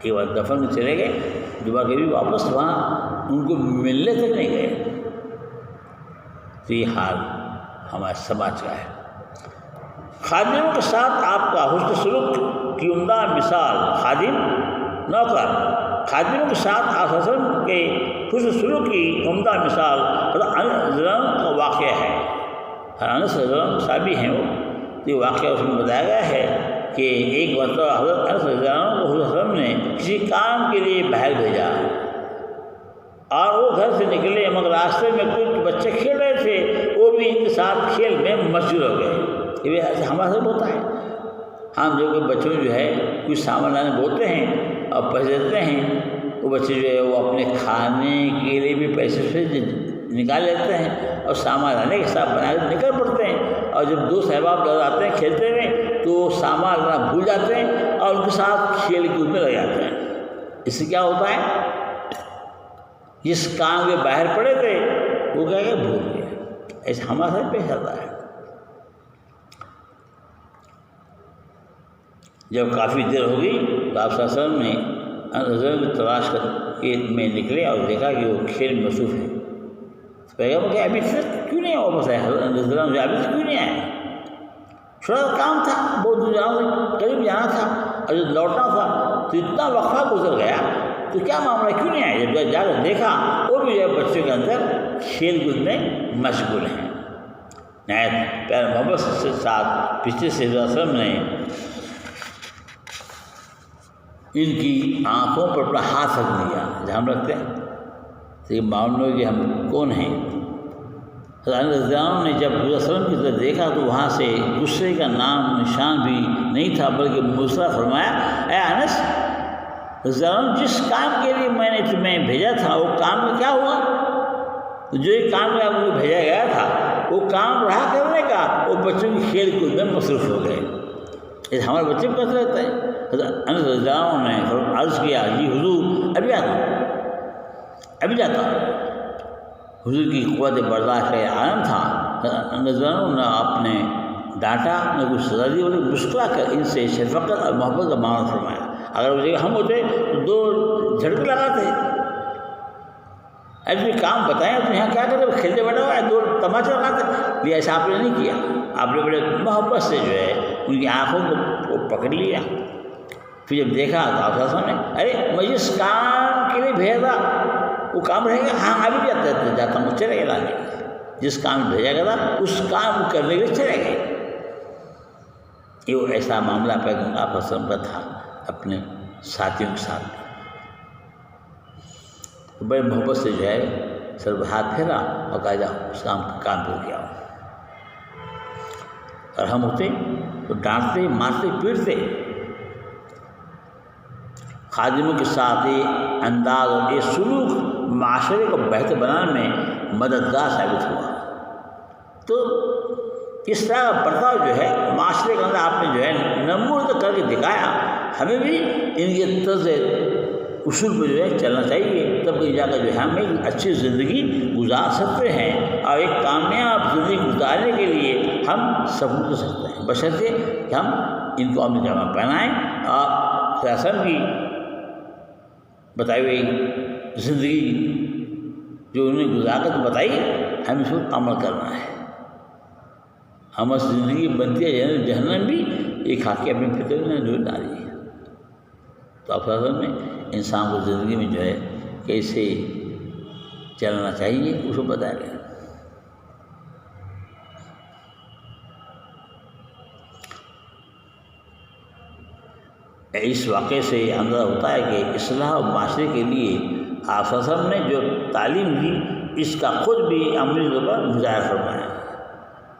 ایک بار دفن میں چلے گئے، دوبارہ کبھی واپس وہاں ان کو ملنے تک نہیں گئے. تو یہ حال ہمارے سماج کا ہے. خادموں کے ساتھ آپ کا حسن سلوک کی عمدہ مثال خادم نوکر. خادموں کے ساتھ آپ وسلم کے حسن سلوک کی عمدہ مثال انس کا واقعہ ہے. انس صحابی ہیں وہ، یہ واقعہ اس میں بتایا گیا ہے کہ ایک مرتبہ حضرت انس رضی اللہ عنہ کو حضرت صلی اللہ علیہ وسلم نے کسی کام کے لیے باہر بھیجا اور وہ گھر سے نکلے، مگر راستے میں کچھ بچے کھیل رہے تھے، وہ بھی ان کے ساتھ کھیل میں مشغول ہو گئے. یہ ایسے ہمارا سب ہوتا ہے. ہم جو کہ بچوں جو ہے کچھ سامان لانے بولتے ہیں اور پیسے دیتے ہیں، وہ بچے جو ہے وہ اپنے کھانے کے لیے بھی پیسے سے نکال لیتے ہیں اور سامان لانے کے ساتھ بنا کے نکل پڑتے ہیں. اور جب دوست احباب نظر آتے ہیں کھیلتے ہوئے تو سامان لانا بھول جاتے ہیں اور ان کے ساتھ کھیل کود میں لگ جاتے ہیں. اس سے کیا ہوتا ہے، جس کام کے باہر پڑے تھے وہ کیا کہ بھول گئے. ایسے ہمارے ساتھ پیش آتا ہے. جب کافی دیر ہو گئی تو آپ صلی اللہ علیہ وسلم نے نظر میں تلاش کر کے میں نکلے اور دیکھا کہ وہ کھیل میں مصروف ہے. پیغمبر کہ ابھی تک کیوں نہیں واپس آئے، حضرت ابھی تک کیوں نہیں آئے؟ چھوٹا سا کام تھا، بہت دور جانا تھا، قریب جانا تھا اور جب لوٹنا تھا تو اتنا وقفہ گزر گیا، تو کیا معاملہ کیوں نہیں آئے؟ جب جا کر دیکھا وہ بھی جو بچوں کے اندر کھیل کود میں مشغول ہیں. نہایت پیار محبت کے ساتھ پچھلے سے صلی اللہ علیہ وسلم نے ان کی آنکھوں پر اپنا ہاتھ رکھ دیا. جہاں ہم رکھتے ہیں تو یہ معلوم ہو کہ ہم کون ہیں. حضرت رضی اللہ عنہ نے جب حضور صلی اللہ علیہ وسلم کی طرف دیکھا تو وہاں سے غصے کا نام نشان بھی نہیں تھا، بلکہ مسرا فرمایا، اے انس رضی اللہ عنہ، جس کام کے لیے میں نے تمہیں بھیجا تھا وہ کام کا کیا ہوا؟ جو ایک کام میں مجھے بھیجا گیا تھا وہ کام رہا کرنے کا، وہ بچوں کی کھیل کود میں مصروف ہو گئے. یہ ہمارے بچے کو کیسے رہتا ہے؟ حضرت انس رضی اللہ عنہ نے عرض کیا، جی حضور ابھی آتا ہوں، ابھی جاتا ہوں. حضور کی قوت برداشت کا عالم تھا. نہ آپ نے ڈانٹا نہ کچھ سزا دی، بلکہ مسکرا کر ان سے شفقت اور محبت کا معاملہ فرمایا. اگر وہ جگہ ہم ہوتے تو دو جھڑکے لگاتے. ایسے کام بتائیں تو یہاں کیا کرتے، کھیلتے بیٹھا ہوا ہے، دو تماچے لگاتے. لیکن ایسا آپ نے نہیں کیا، آپ نے بڑے محبت سے جو ہے ان کی آنکھوں کو پکڑ لیا. پھر جب دیکھا تو آپ سامنے، ارے میں جس کام کے لیے بھیجا تھا وہ کام رہے گا؟ ہاں ابھی بھی جاتا ہوں، چلے گئے لانے. جس کام میں بھیجا گیا تھا اس کام کو کرنے کے لیے چلے گئے. یہ ایسا معاملہ پیغمبر آپ وسلم کا تھا اپنے ساتھیوں کے ساتھ. بڑے محبت سے جو ہے سر پہ ہاتھ پھیرا اور کہا جاؤ اس کام پہ کیا. اور ہم ہوتے تو ڈانٹتے، مارتے، پیٹتے. خادموں کے ساتھ یہ انداز اور یہ سلوک معاشرے کو بہتر بنانے میں مددگار ثابت ہوا. تو اس طرح کا برتاؤ جو ہے معاشرے کے اندر آپ نے جو ہے نمود کر کے دکھایا. ہمیں بھی ان کے طرز اصول پہ جو ہے چلنا چاہیے، تب کہیں جا کر جو ہے ہم ایک اچھی زندگی گزار سکتے ہیں اور ایک کامیاب زندگی گزارنے کے لیے ہم سبق کر سکتے ہیں، بشرطے کہ ہم ان کو اپنے جامع پہنائیں اور خلاصہ کی بتائی ہوئی زندگی جو انہوں نے گزار کر بتائی ہمیں اس پر عمل کرنا ہے. ہم زندگی بنتی ہے جہنم بھی ایک خاکی اپنے فکر میں جو ڈالی ہے. تو آپ نے انسان کو زندگی میں جو ہے کیسے چلنا چاہیے اس کو بتایا گیا. اس واقعے سے یہ اندازہ ہوتا ہے کہ اصلاح و معاشرے کے لیے آپ صلی اللہ علیہ وسلم نے جو تعلیم دی اس کا خود بھی عملی طور پر مظاہرہ فرمایا.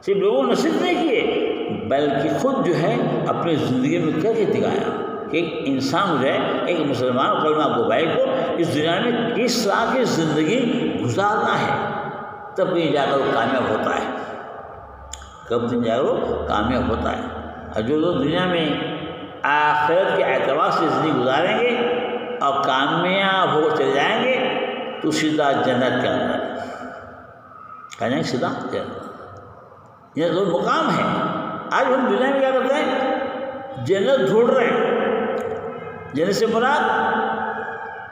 صرف لوگوں نے صرف نہیں کیے بلکہ خود جو ہے اپنی زندگی میں کر کے دکھایا. کہ ایک انسان جو ہے، ایک مسلمان کلمہ گو بھائی کو اس دنیا میں کس طرح کی زندگی گزارنا ہے، تب کہیں جا کر وہ کامیاب ہوتا ہے، کب کہیں جا کر وہ کامیاب ہوتا ہے۔ اور جو لوگ دنیا میں آخرت کے اعتبار سے زندگی گزاریں گے اور کامیاب ہو چلے جائیں گے تو سیدھا جنت کے اندر کہیں سیدھا جنت۔ یہ دو مقام ہے۔ آج ہم دنیا میں کیا کرتے ہیں؟ جنت ڈھونڈ رہے ہیں۔ جنت سے مراد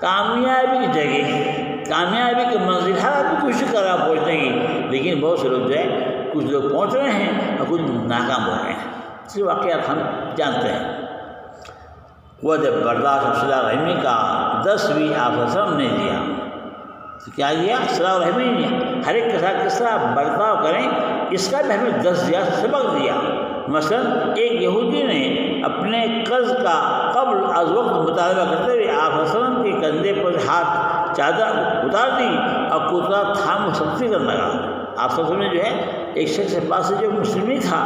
کامیابی کی جگہ، کامیابی کی منزل، ہر آدمی کوشش کر رہا ہے پہنچنے کی، لیکن بہت سے لوگ جو ہے، کچھ لوگ پہنچ رہے ہیں اور کچھ ناکام ہو رہے ہیں۔ اس واقعات ہم جانتے ہیں۔ وہ جب برداشت صلاح رحمی کا 10ویں آپ نے دیا تو کیا دیا؟ صلاح رحمی نے ہر ایک کے ساتھ کس طرح برتاؤ کریں اس کا بھی ہمیں 10 دیا، سبق دیا۔ مثلا ایک یہودی نے اپنے قرض کا قبل از وقت مطالبہ کرتے ہوئے آپ وسلم کے کندھے پر ہاتھ چادر اتار دی اور کتا تھام سختی کرنے لگا۔ آپ وسلم نے جو ہے ایک شخص کے پاس سے جو مسلم ہی تھا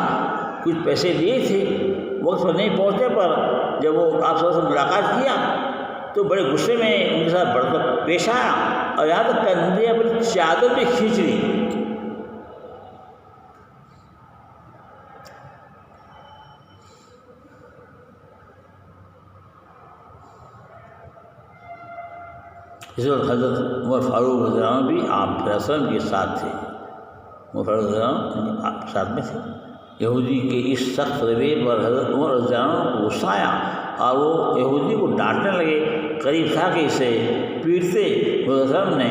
کچھ پیسے لیے تھے، وقت پر نہیں پہنچنے پر جب وہ آپ سے ملاقات کیا تو بڑے غصے میں ان کے ساتھ بڑھ پیش آیا اور یہاں تک کندھے پر چادر بھی کھینچ لی۔ اس وقت حضرت عمر فاروق رضی اللہ عنہ بھی آپ صلی اللہ علیہ وسلم کے ساتھ تھے۔ عمر فاروق رضی اللہ عنہ آپ کے ساتھ میں تھے۔ یہودی کے اس سخت رویے پر حضرت عمر رضی اللہ عنہ کو غصہ آیا اور وہ یہودی کو ڈانٹنے لگے، قریب تھا کہ اسے پیٹتے۔ حضرت وسلم نے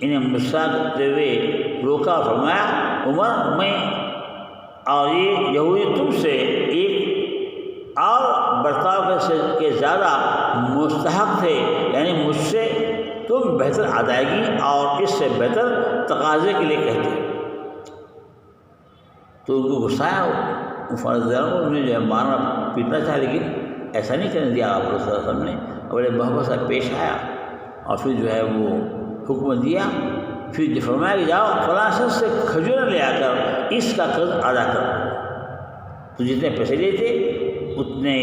انہیں غصہ کرتے ہوئے روکا، فرمایا عمر میں اور یہ یہودی تم سے ایک اور برتاؤ کے زیادہ مستحق تھے، یعنی مجھ سے تم بہتر ادائیگی اور اس سے بہتر تقاضے کے لیے کہتے۔ تو ان کو غصہ آیا، انہوں نے جو ہے مارنا پیٹنا تھا، لیکن ایسا نہیں کرنے دیا آپ صلی اللہ علیہ وسلم نے، بڑے محبت سے پیش آیا اور پھر جو ہے وہ حکم دیا، پھر جو فرمایا کہ جاؤ فلاں شخص سے کھجور لے آ کر اس کا قرض ادا کر۔ تو جتنے پیسے لیے تھے اتنے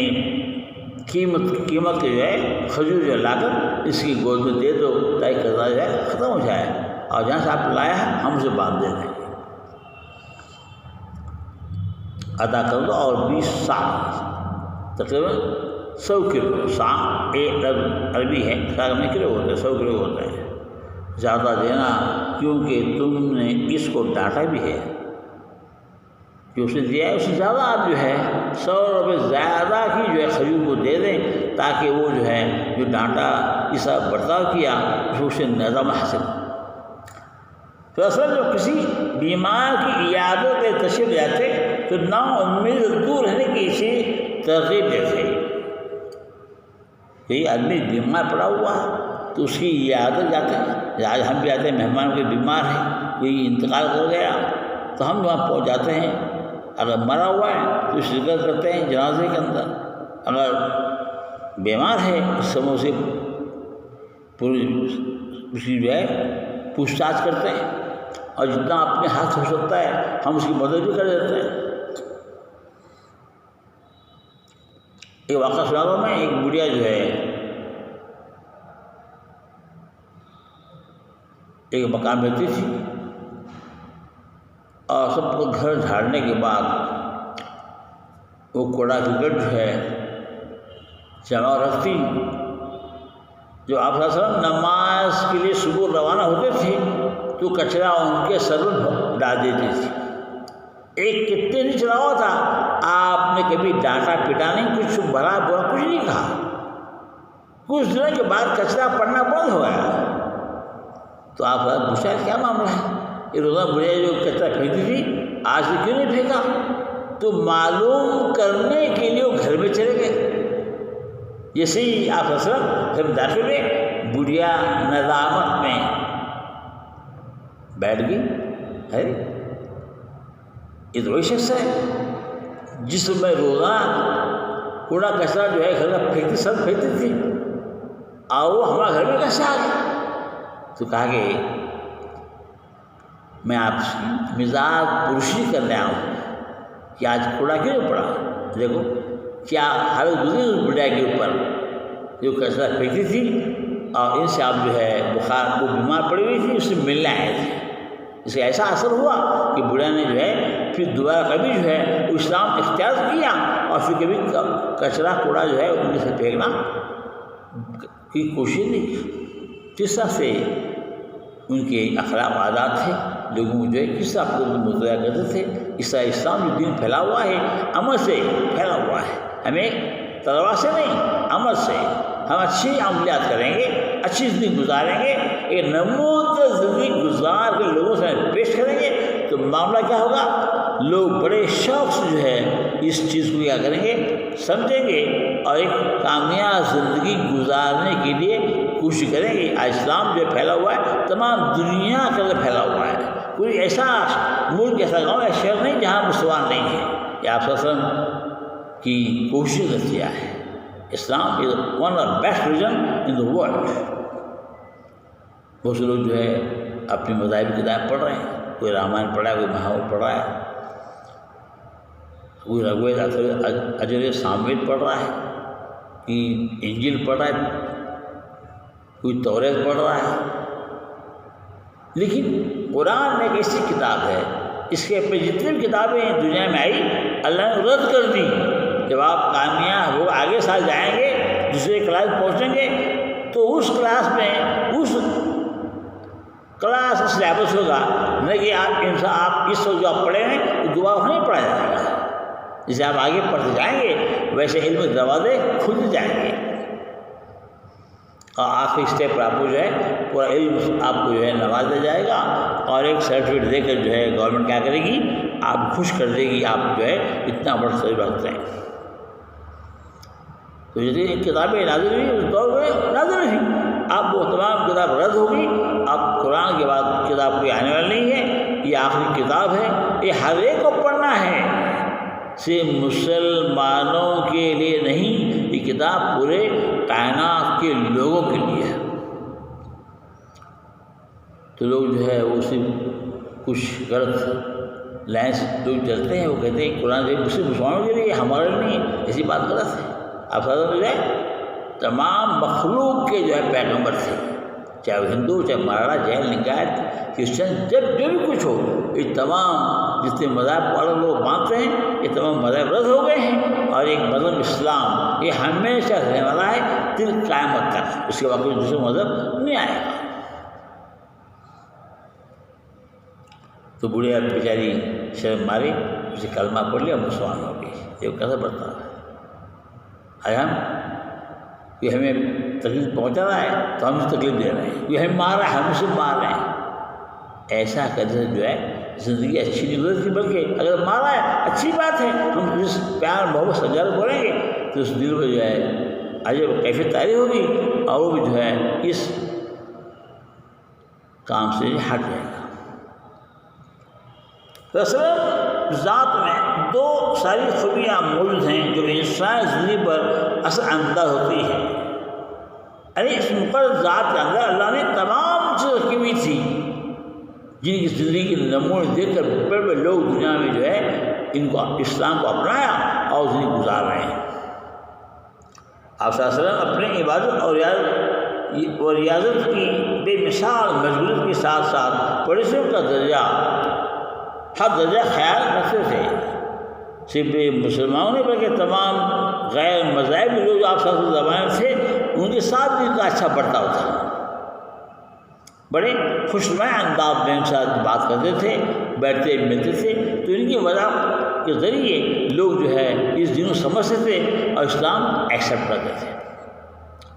قیمت کے جو ہے کھجور جو لا کر اس کی گود میں دے دو تاکہ قرضہ جو ہے ختم ہو جائے، اور جہاں سے آپ لایا ہے ہم اسے باندھ دے دیں، ادا کر دو۔ اور 20 سا تقریباً 100 کلو، سا ایک عربی ہے، سا میں کلو ہوتا ہے، 100 کلو ہوتا ہے، زیادہ دینا کیونکہ تم نے اس کو ڈانٹا بھی ہے، جو اسے دیا ہے اس سے زیادہ آپ جو ہے 100 روپے زیادہ ہی جو ہے کھجور کو دے دیں تاکہ وہ جو ہے جو ڈانٹا اس طرح برتاؤ کیا اس سے نظام حاصل۔ تو اصل جو کسی بیمار کی عیادت کے تشریف جاتے تو نا امید دور رہنے کی اسے ترغیب دیتے۔ کوئی آدمی بیمار پڑا ہوا ہے تو اس کی عیادت جاتے ہیں، آج ہم بھی آتے ہیں، مہمان کوئی بیمار ہے، کوئی انتقال کر گیا تو ہم وہاں پہنچ جاتے ہیں، اگر مرا ہوا ہے تو شرکت کرتے ہیں جنازے کے اندر، اگر بیمار ہے اس سمے سے پوری اس کی جو ہے پوچھ تاچھ کرتے ہیں، اور جتنا اپنے ہاتھ ہو سکتا ہے ہم اس کی مدد بھی کر دیتے ہیں۔ ایک واقعہ سنا دوں میں، ایک بڑھیا جو ہے ایک مکان میں رہتی تھی اور سب کو گھر جھاڑنے کے بعد وہ کوڑا کرکٹ جو ہے جمع رکھتی۔ جو آپ صلی اللہ علیہ وسلم نماز کے لیے صبح روانہ ہوتے تھے تو کچرا ان کے سر پر ڈال دیتی تھی۔ ایک کتنے نہیں چلا ہوا تھا، آپ نے کبھی ڈانٹا پیٹا نہیں، کچھ بھرا برا کچھ نہیں کہا۔ کچھ دنوں کے بعد کچرا پڑنا بند ہو گیا تو آپ پوچھا کیا معاملہ ہے؟ یہ روزہ بڑھیا جو کچرا پھینکتی تھی آج سے کیوں نہیں پھینکا؟ تو معلوم کرنے کے لیے وہ گھر میں چلے گئے۔ جیسے ہی آپ اصل گھر میں داخل ہوئے، بڑھیا ندامت میں بیٹھ گئی، ہے یہ تو وہی شخص ہے جس میں روزانہ کوڑا کچرا جو ہے گھر میں پھینکتی، سب پھینکتی تھی، اور وہ ہمارے گھر میں کیسے آ گیا؟ تو کہا کہ میں آپ سے مزاج پرسی کرنے آؤں کہ آج کوڑا کیوں نہیں پڑا؟ دیکھو کیا حالت گزری اس بڑھیا کے اوپر جو کچرا پھینکتی تھی، اور ان سے آپ جو ہے بخار کو بیمار پڑی ہوئی تھی، اس سے ملنے آئے تھے. اس سے ایسا اثر ہوا کہ بڑھیا نے جو ہے پھر دوبارہ کبھی جو ہے وہ اسلام اختیار کیا، اور پھر کبھی کچرا کوڑا جو ہے ان سے پھینکنا کی کوشش نہیں کی. کس طرح سے ان کے اخلاق عادات تھے، لوگوں کو جو ہے کس طرح کو مطالعہ کرتے تھے. اس طرح اسلام جو دین پھیلا ہوا ہے عمل سے پھیلا ہوا ہے. ہمیں تلوار سے نہیں، عمل سے ہم اچھی عملیات کریں گے، اچھی زندگی گزاریں گے، ایک نمودار زندگی گزار کے لوگوں سے پیش کریں گے تو معاملہ کیا ہوگا؟ لوگ بڑے شوق سے جو ہے اس چیز کو کیا کریں گے، سمجھیں گے، اور ایک کامیاب زندگی گزارنے کے لیے کوشش کریں گے. اسلام جو پھیلا ہوا ہے تمام دنیا کے اندر پھیلا ہوا ہے. کوئی ایسا ملک، ایسا گاؤں یا شہر نہیں جہاں مسلمان نہیں ہے. یہ آپ صلی اللہ علیہ وسلم کی کوشش نتیجہ ہے. Islam is one of best religion in the world. بہت سے لوگ جو ہے اپنی مذاہبی کتابیں پڑھ رہے ہیں، کوئی رامائن پڑھ رہا ہے، کوئی مہابھارت پڑھ رہا ہے، کوئی رگوید اجر ساموید پڑھ رہا ہے، کوئی انجیل پڑھ رہا ہے، کوئی توریت پڑھ رہا ہے. لیکن قرآن ایک ایسی کتاب ہے، اس کے پہ جتنی بھی کتابیں دنیا میں آئی اللہ نے رد کر دی. جب آپ کامیاب ہو آگے سال جائیں گے، دوسرے کلاس پہنچیں گے تو اس کلاس میں اس کلاس کا سلیبس ہوگا، نہ کہ آپ اس وقت جو آپ پڑھے ہیں وہ دوبارہ نہیں پڑھا جائے گا. جسے آپ آگے پڑھتے جائیں گے ویسے علم کے دروازے کھلتے جائیں گے، اور آخری اسٹیپ پر آپ کو جو ہے پورا علم آپ کو جو ہے نواز دیا جائے گا، اور ایک سرٹیفکیٹ دے کر جو ہے گورنمنٹ کیا کرے گی؟ آپ خوش کر دے گی، آپ جو ہے اتنا بڑا تجربہ رکھتے ہیں. تو یدی کتابیں نازل ہوئی اس دور میں نازل ہوئی، اب وہ تمام کتاب رد ہوگی. اب قرآن کے بعد کتاب کوئی آنے والی نہیں ہے، یہ آخری کتاب ہے، یہ ہر ایک کو پڑھنا ہے، صرف مسلمانوں کے لیے نہیں، یہ کتاب پورے کائنات کے لوگوں کے لیے ہے. تو لوگ جو ہے وہ صرف کچھ غلط لائنس لوگ چلتے ہیں، وہ کہتے ہیں قرآن جو صرف مسلمانوں کے لیے، ہمارے لیے نہیں ہے. ایسی بات غلط ہے. آپ ساتھ جو ہے تمام مخلوق کے جو ہے پیغمبر تھے، چاہے وہ ہندو، چاہے مراٹھا، جین، لنگایت، کرسچن، جب جو بھی کچھ ہو، یہ تمام جتنے مذہب والے لوگ مانتے ہیں یہ تمام مذہب رد ہو گئے ہیں، اور ایک مذہب اسلام یہ ہمیشہ رہنے والا ہے دل قیامت تک. اس کے بعد کوئی دوسرا مذہب نہیں آئے گا. تو بوڑھے بیچاری شرم ماری، اسے کلمہ پڑھ لیا، مسلمان ہو گئی. یہ کیسا بڑھتا ہے؟ آج ہم کوئی ہمیں تکلیف پہنچا رہا ہے تو ہم اسے تکلیف دے رہے ہیں، کوئی ہمیں مار رہا ہے ہم اسے مار رہے ہیں. ایسا کرنے سے جو ہے زندگی اچھی نہیں گزرتی، بلکہ اگر مارا ہے اچھی بات ہے، ہم اس پیار محبت سمجھا بولیں گے تو اس دل میں جو ہے عجب کیفیت تاری ہوگی، اور وہ بھی جو ہے اس کام سے ہٹ جائے گا. دراصل ذات میں دو ساری خوبیاں موجود ہیں جو انسان زندگی پر اثر انداز ہوتی ہے. یعنی اس مقدس ذات کے اندر اللہ نے تمام چیزیں رکھی ہوئی تھی جن کی زندگی کے نمونے دیکھ کر بڑے بڑے لوگ دنیا میں جو ہے ان کو اسلام کو اپنایا اور زندگی گزار رہے ہیں. آپ صلی اللہ علیہ وسلم اپنے عبادت اور ریاضت کی بے مثال مشغولیت کے ساتھ ساتھ پڑوسیوں کا درجہ ہر درجہ خیال رکھتے تھے. صرف مسلمانوں نے بلکہ تمام غیر مذاہبی لوگ جو آپ صلی اللہ علیہ وسلم تھے ان کے ساتھ بھی ان کا اچھا برتاؤ تھا. بڑے خوشنما انداز میں ان کے ساتھ بات کرتے تھے، بیٹھتے ملتے تھے. تو ان کی وجہ کے ذریعے لوگ جو ہے اس دنوں سمجھتے تھے اور اسلام ایکسیپٹ کرتے تھے.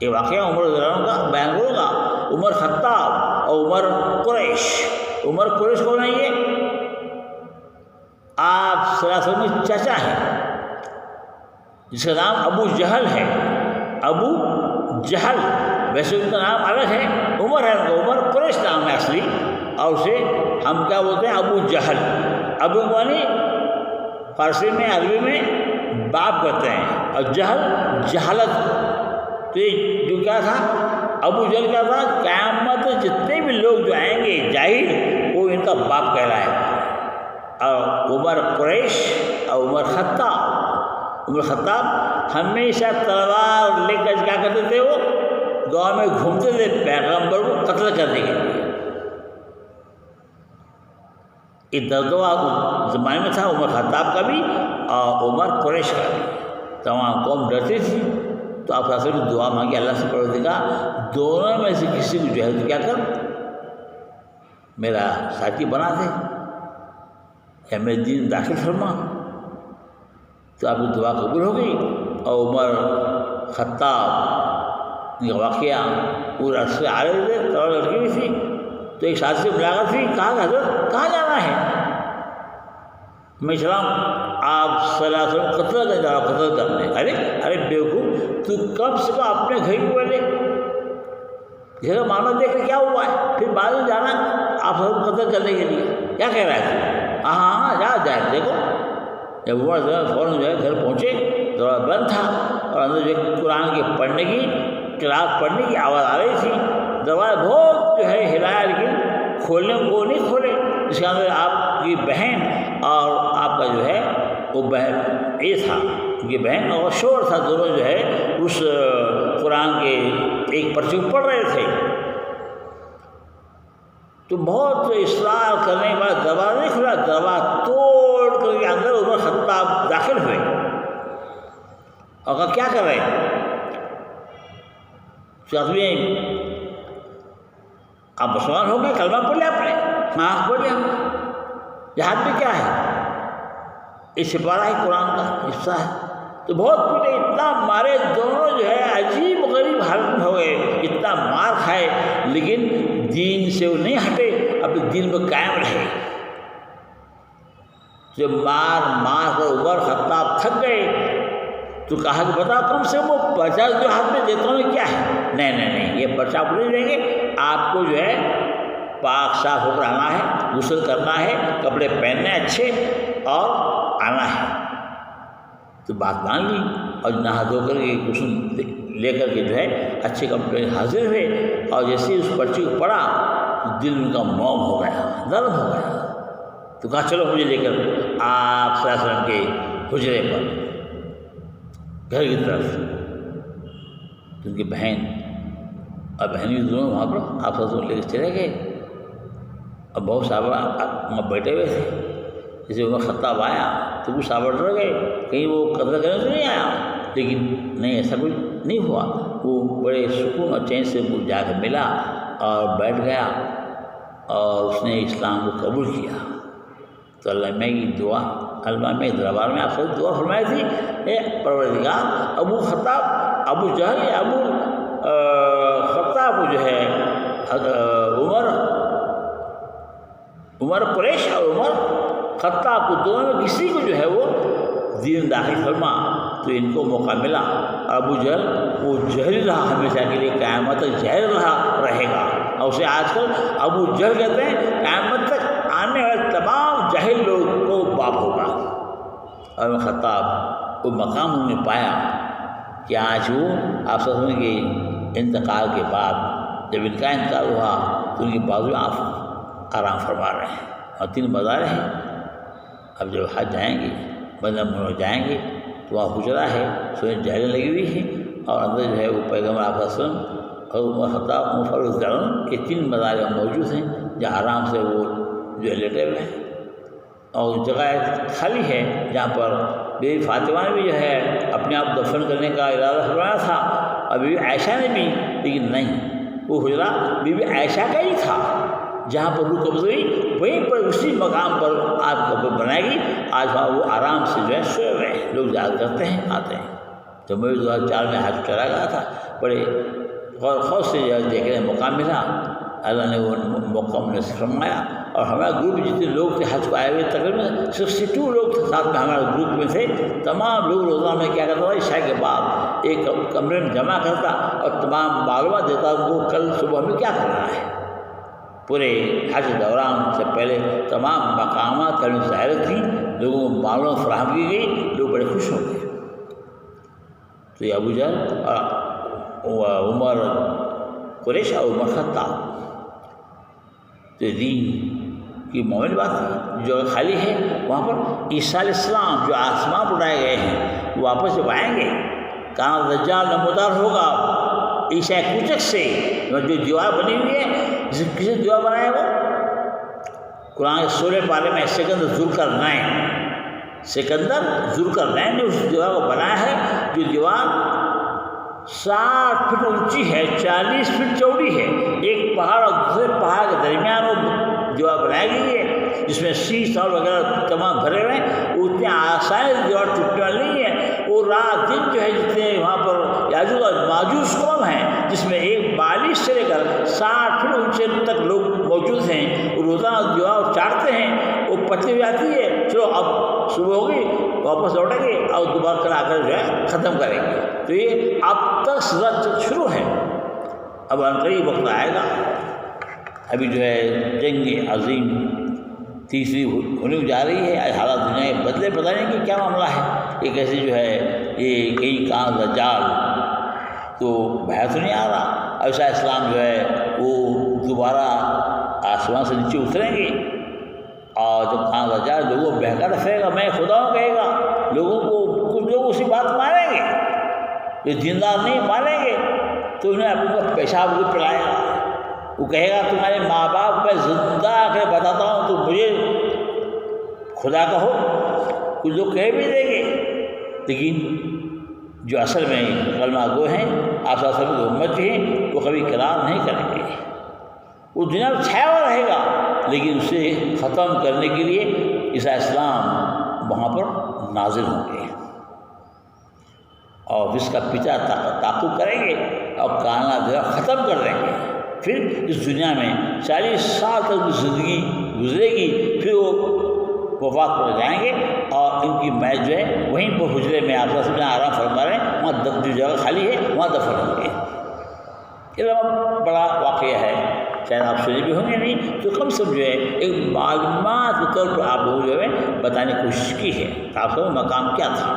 یہ واقعہ عمر رضی اللہ عنہ کا بیان کروں گا. عمر خطاب اور عمر قریش. عمر قریش کون ہے؟ یہ آپ صلی اللہ علیہ وسلم کے چچا ہیں جس کا نام ابو جہل ہے. ابو جہل ویسے ان کا نام الگ ہے، عمر ہے ان کا، عمر قریش نام ہے اصلی، اور اسے ہم کیا بولتے ہیں؟ ابو جہل. ابو معنی فارسی میں عربی میں باپ کہتے ہیں، اور جہل جہالت. تو یہ جو کیا تھا ابو جہل کیا تھا؟ قیامت جتنے بھی لوگ جو آئیں گے جاہل وہ ان کا باپ کہلائے گا. اور عمر قریش اور عمر خطاب عمر خطاب ہمیشہ تلوار لے کر کیا کرتے تھے، وہ گاؤں میں گھومتے تھے پیغمبر کو قتل کرنے کے لیے. یہ دردوا زمانے میں تھا عمر خطاب کا بھی اور عمر قریش کا بھی. تمام قوم ڈرتی تھی تو آپ خاص دعا مانگی اللہ سے، پروردگار دونوں میں سے کسی کو جو ہے تو کیا کر میرا ساتھی بنا دے یا میرے دین داخل فرما. تو آپ کی دعا قبول ہو گئی اور عمر خطاب کا واقعہ پورا عرصے آ رہے تھے، تو لڑکی بھی تھی. تو ایک ساتھ سے ملاقات تھی، کہا کہ حضرت کہاں جانا ہے؟ میں سلام آپ صلی اللہ علیہ وسلم قتل کرنے جا رہا ہوں، قتل کرنے. ارے بیوقوف، تو کم سے کم اپنے گھر کو بولے جگہ مانا دیکھ کیا ہوا ہے، پھر بعد میں جانا آپ سب قتل کرنے کے لیے. کیا کہہ رہا ہے؟ ہاں جا جائے. دیکھو جب عمر فوراً جو ہے گھر پہنچے، دروازہ بند تھا اور اندر جو ہے قرآن کے پڑھنے کی قرأت پڑھنے کی آواز آ رہی تھی. دروازہ بہت جو ہے ہلایا لیکن کھولنے کو نہیں کھولے. اس کے اندر آپ کی بہن اور آپ کا جو ہے وہ بہن یہ تھا، ان کی بہن اور شوہر تھا، دونوں جو ہے اس قرآن کے ایک پرچے کو پڑھ رہے تھے. تو بہت اصرار کرنے کے بعد دروازہ نہیں کھلا، دروازہ توڑ کر کے اندر عمر خطاب داخل ہوئے اور کہا کیا کر رہے ہیں؟ آپ مسلمان ہو گئے، کلمہ پڑھ آپ نے؟ ہاں پڑھ لیا ہم نے. جہاد میں کیا ہے؟ یہ سپارہ ہے قرآن کا حصہ ہے. تو بہت پیٹے، اتنا مارے، دونوں جو ہے عجیب غریب حالت میں ہو گئے، اتنا مار کھائے لیکن دین سے وہ نہیں ہٹے، اپنے دین میں قائم رہے. جب مار کر عمر خطاب تھک گئے تو کہا کہ بتا کم سے وہ پرچہ جو ہاتھ میں دیتا ہوں کیا ہے؟ نہیں یہ پرچہ آپ نہیں دیں گے، آپ کو جو ہے پاک صاف ہو کر آنا ہے، غسل کرنا ہے، کپڑے پہننے اچھے اور آنا ہے. تو بات مان لی اور نہا دھو کر کے غسل لے کر کے جو ہے اچھے کپڑے حاضر ہوئے. اور جیسے ہی اس پرچے کو پڑھا تو دل ان کا موم ہو گیا، نرم ہو گیا. تو کہا چلو مجھے لے کر آپ صلی اللہ علیہ وسلم کے حجرے پر، گھر کی طرف. تو ان کی بہن اور بہنی دونوں وہاں پر آپ صلی اللہ علیہ وسلم لے کے چلے گئے. اور بہت صحابہ وہاں بیٹھے ہوئے تھے. جیسے عمر خطاب آیا تو وہ صحابہ ڈر گئے کہیں وہ قتل کرنے تو نہیں آیا، لیکن نہیں، ایسا کچھ نہیں ہوا. وہ بڑے سکون اور چین سے وہ جا کر ملا اور بیٹھ گیا اور اس نے اسلام کو قبول کیا. تو اللہ میں کی دعا، اللہ میں دربار میں آپ سے دعا فرمائی تھی، اے پروردگار ابو خطاب، ابو جہل، ابو خطاب جو ہے عمر قریش اور عمر خطاب کو دونوں میں کسی کو جو ہے وہ دین داخل فرما. تو ان کو موقع ملا. ابو جہل وہ جہل رہا، ہمیشہ کے لیے قیامت تک جہل رہے گا. اور اسے آج کل ابو جہل کہتے ہیں. قیامت تک آنے والے تمام جاہل لوگ کو باپ ہوگا. اور خطاب وہ مقام انہوں نے پایا کہ آج وہ آپ صلی اللہ علیہ وسلم کے انتقال کے بعد جب ان کا انتقال ہوا تو ان کے بازو میں آپ آرام فرما رہے ہیں اور 3 بازار ہیں. اب جب حج جائیں گے، مدینہ منورہ جائیں گے تو وہاں حجرہ ہے، سوئیں جہلیں لگی ہوئی ہیں اور اندر جو ہے وہ پیغمبر آپ صلی اللہ علیہ وسلم اور عمر خطاب، عمر فاروق رضی اللہ عنہ کے 3 مزار موجود ہیں جہاں آرام سے وہ جو ہے لیٹے ہوئے ہیں. اور جگہ خالی ہے جہاں پر بی بی فاطمہ نے بھی جو ہے اپنے آپ دفن کرنے کا ارادہ فرمایا تھا اور بی بی عائشہ نے بھی، لیکن نہیں، وہ حجرہ بی بی عائشہ کا ہی تھا جہاں پر روح قبض ہوئی، وہیں پر اسی مقام پر آپ قبر بنائے گی. آج وہاں وہ آرام سے جو ہے سوئے ہوئے ہیں. لوگ یاد کرتے ہیں، آتے ہیں. جب میں 2004 میں حج کرا گیا تھا، بڑے غور خوف سے دیکھنے کا موقع ملا. اللہ نے وہ موقع میں فرمایا اور ہمارا گروپ جتنے لوگ تھے حج کو آئے ہوئے تقریباً 62 لوگ تھے ساتھ میں ہمارے گروپ میں تھے. تمام لوگ روزانہ میں کیا کرتا تھا، عشاء کے بعد ایک کمرے میں جمع کرتا اور تمام معلومات دیتا ان کو کل صبح میں کیا کرنا ہے. پورے حج دوران سے پہلے تمام مقامات کا ظاہر تھی، لوگوں کو معلومات فراہم کی گئی، لوگ بڑے خوش ہو گئے. تو یہ ابو جہل اور عمر قریش اور عمر خطاب تو دین کہ مومن بات ہے، جو خالی ہے وہاں پر عیسیٰ علیہ السلام جو آسمان پر اٹھائے گئے ہیں وہ واپس جب آئیں گے، کہاں دجال نمودار ہوگا عیسیٰ کوچک سے، جو دیوار بنی ہوئی ہے، جسے کسی دیوار بنایا وہ قرآن سورہ پارے میں سکندر ذوالقرنین نے اس دیوار کو بنایا ہے، جو دیوار 60 فٹ اونچی ہے، 40 فٹ چوڑی ہے، ایک پہاڑ اور دوسرے پہاڑ کے درمیان وہ دیوار بنائی گئی ہے، جس میں شیش اور وغیرہ تمام بھرے ہوئے ہیں، اتنے آسان دیوار ٹوٹنے والی نہیں ہے، وہ رات دن جو ہے جتنے وہاں پر یاجوج اور ماجوج قوم ہیں، جس میں ایک 42 سے لے کر 60 فٹ اونچے تک لوگ موجود ہیں، وہ روزانہ دیوار چاٹتے ہیں، وہ پتلی ہو جاتی ہے، چلو اب صبح ہوگی واپس لوٹیں گے اور دوبارہ کل آ کر جو ہے ختم کریں گے۔ تو یہ اب تک سزا شروع ہے، اب عنقریب وقت آئے گا، ابھی جو ہے جنگ عظیم تیسری ہونے جا رہی ہے، حالات دنیا کے بدلے، پتہ نہیں کہ کیا معاملہ ہے، یہ کیسے جو ہے یہ کہیں کہاں دجال تو بحث تو نہیں آ رہا، عیسیٰ اسلام جو ہے وہ دوبارہ آسمان سے نیچے اتریں گے، اور جب کہاں دجال لوگوں کو بہکا رکھے گا، میں خدا ہوں کہے گا، لوگوں کو کچھ لوگ اسی بات مانیں گے، جو دیندار نہیں مانیں گے تو انہیں اپنا پیشاب کو پلائے گا، وہ کہے گا تمہارے ماں باپ میں زندہ آ کے بتاتا ہوں تو مجھے خدا کہو، کچھ لوگ کہہ بھی دیں گے، لیکن جو اصل میں کلمہ گو ہیں، آپ صلی اللہ علیہ وسلم کی امت ہیں، وہ کبھی قرار نہیں کریں گے، وہ دنیا میں چھایا ہوا رہے گا، لیکن اسے ختم کرنے کے لیے عیسیٰ اسلام وہاں پر نازل ہوں گے، اور جس کا پتا تعاقب کریں گے اور کائنات ختم کر دیں گے، پھر اس دنیا میں 40 سال تک زندگی گزرے گی، پھر وہ وفات پر جائیں گے، اور ان کی میت جو ہے وہیں پر حجرے میں آپ سب آرام فرما رہے ہیں، وہاں جو جگہ خالی ہے وہاں دفن ہوں گے۔ یہ بڑا واقعہ ہے، شاید آپ سنے بھی ہوں گے نہیں، تو کم سے کم جو ہے ایک معلومات کے طور پر آپ لوگوں جو ہے بتانے کی کوشش کی ہے، آپ کا مقام کیا تھا۔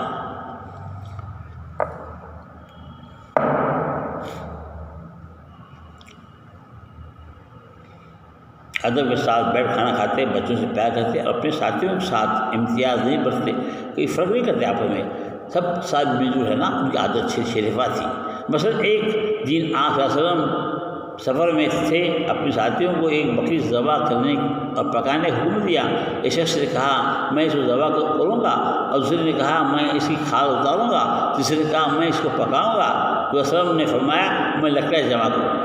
ادب کے ساتھ بیٹھ کھانا کھاتے، بچوں سے پیار کرتے، اور اپنے ساتھیوں کے ساتھ امتیاز نہیں برتتے، کوئی فرق نہیں کرتے آپس میں، سب ساتھ مل جل ہے نا، ان کی عادت شریفہ تھی۔ مثلا ایک دن آپ صلی اللہ علیہ وسلم سفر میں تھے، اپنے ساتھیوں کو ایک بکری ذبح کرنے اور پکانے کا حکم دیا، ایک شخص نے کہا میں اس کو ذبح کروں گا، اور دوسرے نے کہا میں اس کی کھال اتاروں گا، تیسرے نے کہا میں اس کو پکاؤں گا، تو وسلم نے فرمایا میں لکڑیاں جمع کروں گا،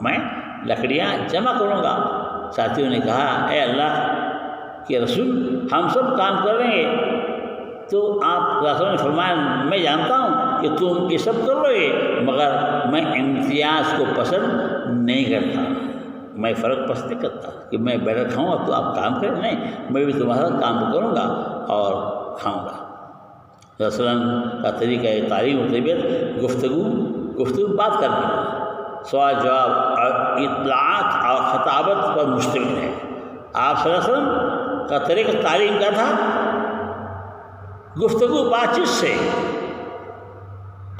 میں لکڑیاں جمع کروں گا۔ ساتھیوں نے کہا اے اللہ کے رسول ہم سب کام کر رہے ہیں، تو آپ رسول نے فرمایا میں جانتا ہوں کہ تم یہ سب کر رہے مگر میں امتیاز کو پسند نہیں کرتا، میں فرق پسند نہیں کرتا کہ میں بیٹھا کھاؤں گا تو آپ کام کریں، نہیں، میں بھی تمہارا کام کروں گا اور کھاؤں گا۔ رسول کا طریقہ تعلیم و تربیت گفتگو بات کرنا، سوال جواب اور اطلاعات اور خطابت پر مشتمل ہے۔ آپ صلی اللہ علیہ وسلم کا طریقہ تعلیم کا تھا گفتگو بات چیت سے،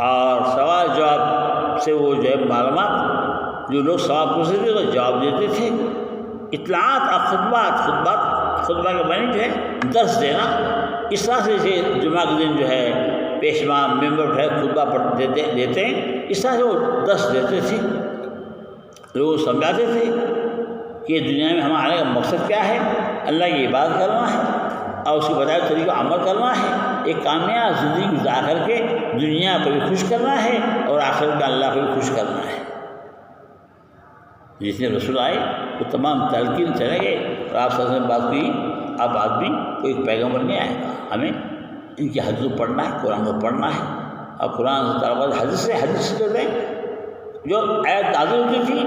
اور سوال جواب سے وہ جو ہے معلومات، جو لوگ سوال پوچھتے تھے تو جواب دیتے تھے، اطلاعات اور خطبہ کے معنی جو ہے درس دینا، اس طرح سے جیسے جمعہ کے دن جو ہے پیشوا ممبر ہے خطبہ دیتے ہیں، اس طرح سے وہ درس دیتے تھے، لوگوں کو سمجھاتے تھے کہ دنیا میں ہمارا آنے کا مقصد کیا ہے، اللہ کی عبادت کرنا ہے اور اس کے بتائے طریقے عمل کرنا ہے، ایک کامیاب زندگی گزار کر کے دنیا کو بھی خوش کرنا ہے اور آخرت میں اللہ کو بھی خوش کرنا ہے۔ جس نے رسول آئے وہ تمام تلقین چلے گئے، اور آپ سب نے بات کی اب آدمی کوئی پیغمبر نہیں آئے گا، ہمیں ان کی حدیث کو پڑھنا ہے، قرآن کو پڑھنا ہے، اور قرآن سے تعلق حدیث سے کرتے ہیں، جو آیت نازل ہوتی تھی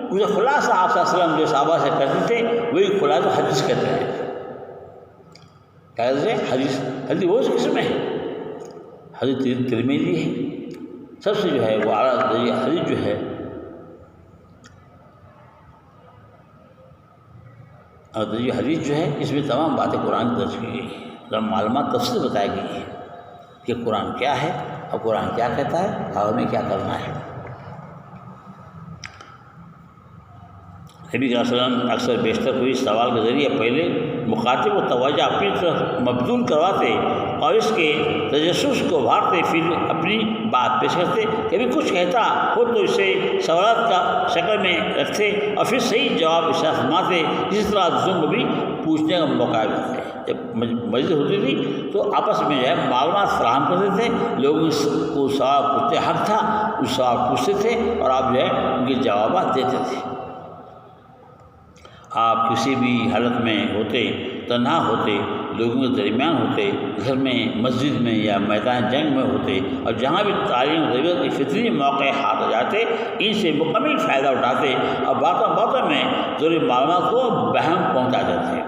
اسے خلاصہ آپ صلی اللہ علیہ وسلم جو صحابہ سے کرتے تھے وہی خلاصہ حدیث کہتے ہیں۔ حدیث وہ اس قسم ہے، حدیث ترمذی ہے، سب سے جو ہے وہ اعلیٰ حدیث جو ہے، اور یہ حدیث جو ہے اس میں تمام باتیں قرآن کی درج کی گئی ہیں، تمام معلومات تفصیل بتائی گئی ہیں کہ قرآن کیا ہے اور قرآن کیا کہتا ہے اور ہمیں کیا کرنا ہے۔ نبی صلی اللہ علیہ وسلم اکثر بیشتر کوئی سوال کے ذریعے پہلے مخاطب کو توجہ اپنی طرف مبذول کرواتے اور اس کے تجسس کو ابھارتے، پھر اپنی بات پیش کرتے۔ کبھی کچھ کہتا ہو تو اسے سوالات کا شکل میں رکھتے اور پھر صحیح جواب ارشاد فرماتے۔ اسی طرح دوسروں کو بھی پوچھنے کا موقع دیتے۔ جب مجلس ہوتی تھی تو آپس میں جو ہے معلومات فراہم کرتے تھے، لوگ اس کو سوال پوچھتے حق تھا، اس سوال پوچھتے تھے اور آپ جو ہے ان کے جوابات دیتے تھے۔ آپ کسی بھی حالت میں ہوتے، تنہا ہوتے، لوگوں کے درمیان ہوتے، گھر میں، مسجد میں یا میدان جنگ میں ہوتے، اور جہاں بھی تعلیم و تربیت کے فطری موقع ہاتھ آ جاتے، ان سے مکمل فائدہ اٹھاتے اور باتوں میں ضروری معلومات کو بہم پہنچاتے تھے۔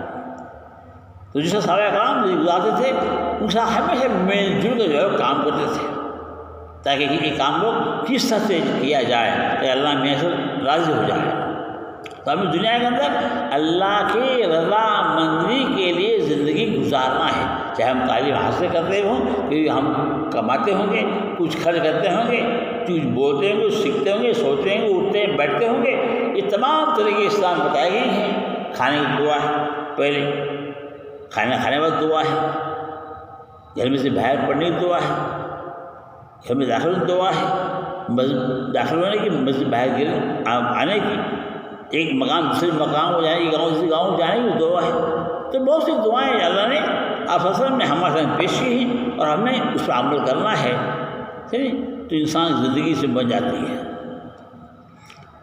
تو جیسے صحابہ اکرام گزارتے تھے، ان سے ہمیشہ مل جل کر جو ہے کام کرتے تھے تاکہ یہ کام لوگ کس طرح سے کیا جائے کہ اللہ میاں سے راضی ہو جائے۔ تو ہمیں دنیا کے اندر اللہ کی رضا مندی کے لیے زندگی گزارنا ہے، چاہے ہم تعلیم حاصل کرتے ہوں، کیونکہ ہم کماتے ہوں گے، کچھ خرچ کرتے ہوں گے، کچھ بولتے ہوں گے، سیکھتے ہوں گے، سوچتے ہوں گے، اٹھتے ہیں، بیٹھتے ہوں گے۔ یہ تمام طریقے اسلام بتائے گئے ہیں۔ کھانے کی دعا ہے، پہلے کھانے کے بعد دعا ہے، گھر میں سے باہر پڑھنے کی دعا ہے، گھر میں داخل دعا ہے، داخل ہونے کی، مسجد باہر آنے کی، ایک مقام دوسرے مقام ہو جانے کی، گاؤں دوسرے گاؤں جانے کی دعا ہے۔ تو بہت سی دعائیں اللہ نے آپ صلی اللہ علیہ وسلم نے ہمارے سامنے پیش کی ہیں اور ہمیں اس پر عمل کرنا ہے، تو انسان زندگی سے بن جاتی ہے۔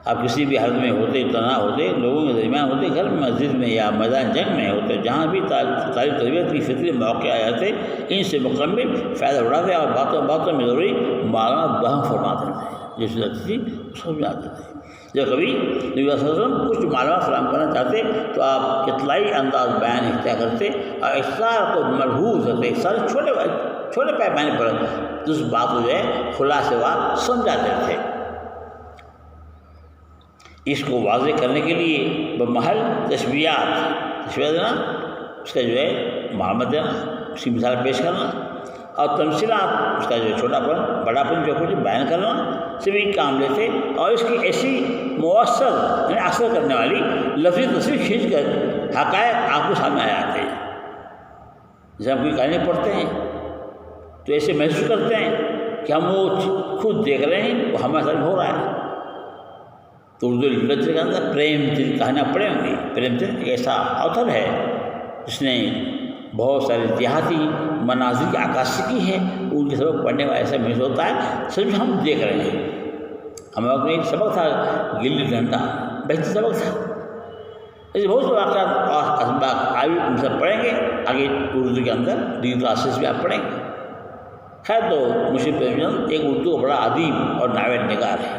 آپ کسی بھی حالت میں ہوتے، تنہا ہوتے، لوگوں کے درمیان ہوتے، گھر میں، مسجد میں یا میدان جنگ میں ہوتے، جہاں بھی تعلیم تربیت کی فطری موقع آ جاتے، ان سے مکمل فائدہ اٹھاتے اور باتوں میں ضروری معلومات بہم فرماتے تھے، جو چیز تھی سمجھ آتے تھے۔ جب کبھی نبی صلی اللہ علیہ وسلم کچھ معلومات فراہم کرنا چاہتے تو آپ اطلاعی انداز بیان اختیار کرتے اور اختصار کو ملحوظ ہوتے، اختصار چھوٹے پیمانے پر اس بات کو جو ہے خلاصے وار سمجھاتے تھے۔ اس کو واضح کرنے کے لیے بمحل تشبیہات دینا، اس کا جو ہے معلومات دینا، اس کی مثال پیش کرنا، اور تمثیلات، اس کا جو چھوٹا پن بڑا پن جو کچھ بیان کرنا، سبھی کام لیتے اور اس کی ایسی مؤثر یعنی اثر کرنے والی لفظی تصویر کھینچ کر حقائق آپ کو سامنے آ جاتے ہیں۔ جیسے ہم کوئی کہانی پڑھتے ہیں تو ایسے محسوس کرتے ہیں کہ ہم وہ خود دیکھ رہے ہیں، وہ ہمارے ساتھ ہو رہا ہے۔ تو اردو لٹریچر کے اندر پریم چند کہانیاں پڑھیں ہوں گی۔ پریم چند ایک ایسا آتھر ہے جس نے بہت سارے دیہاتی مناظر کی عکاسی کی ہے، ان کے سبق پڑھنے کا ایسا محسوس ہوتا ہے صرف ہم دیکھ رہے ہیں۔ ہمیں وقت میں ایک سبق تھا گلی ڈنڈا، بہترین سبق تھا۔ ایسے بہت سے واقعات اور اسباق آگے ان سے پڑھیں گے، آگے اردو کے اندر ڈگری کلاسز بھی آپ پڑھیں گے۔ خیر، تو منشی پریم چند ایک اردو کا بڑا ادیب اور ناول نگار ہے۔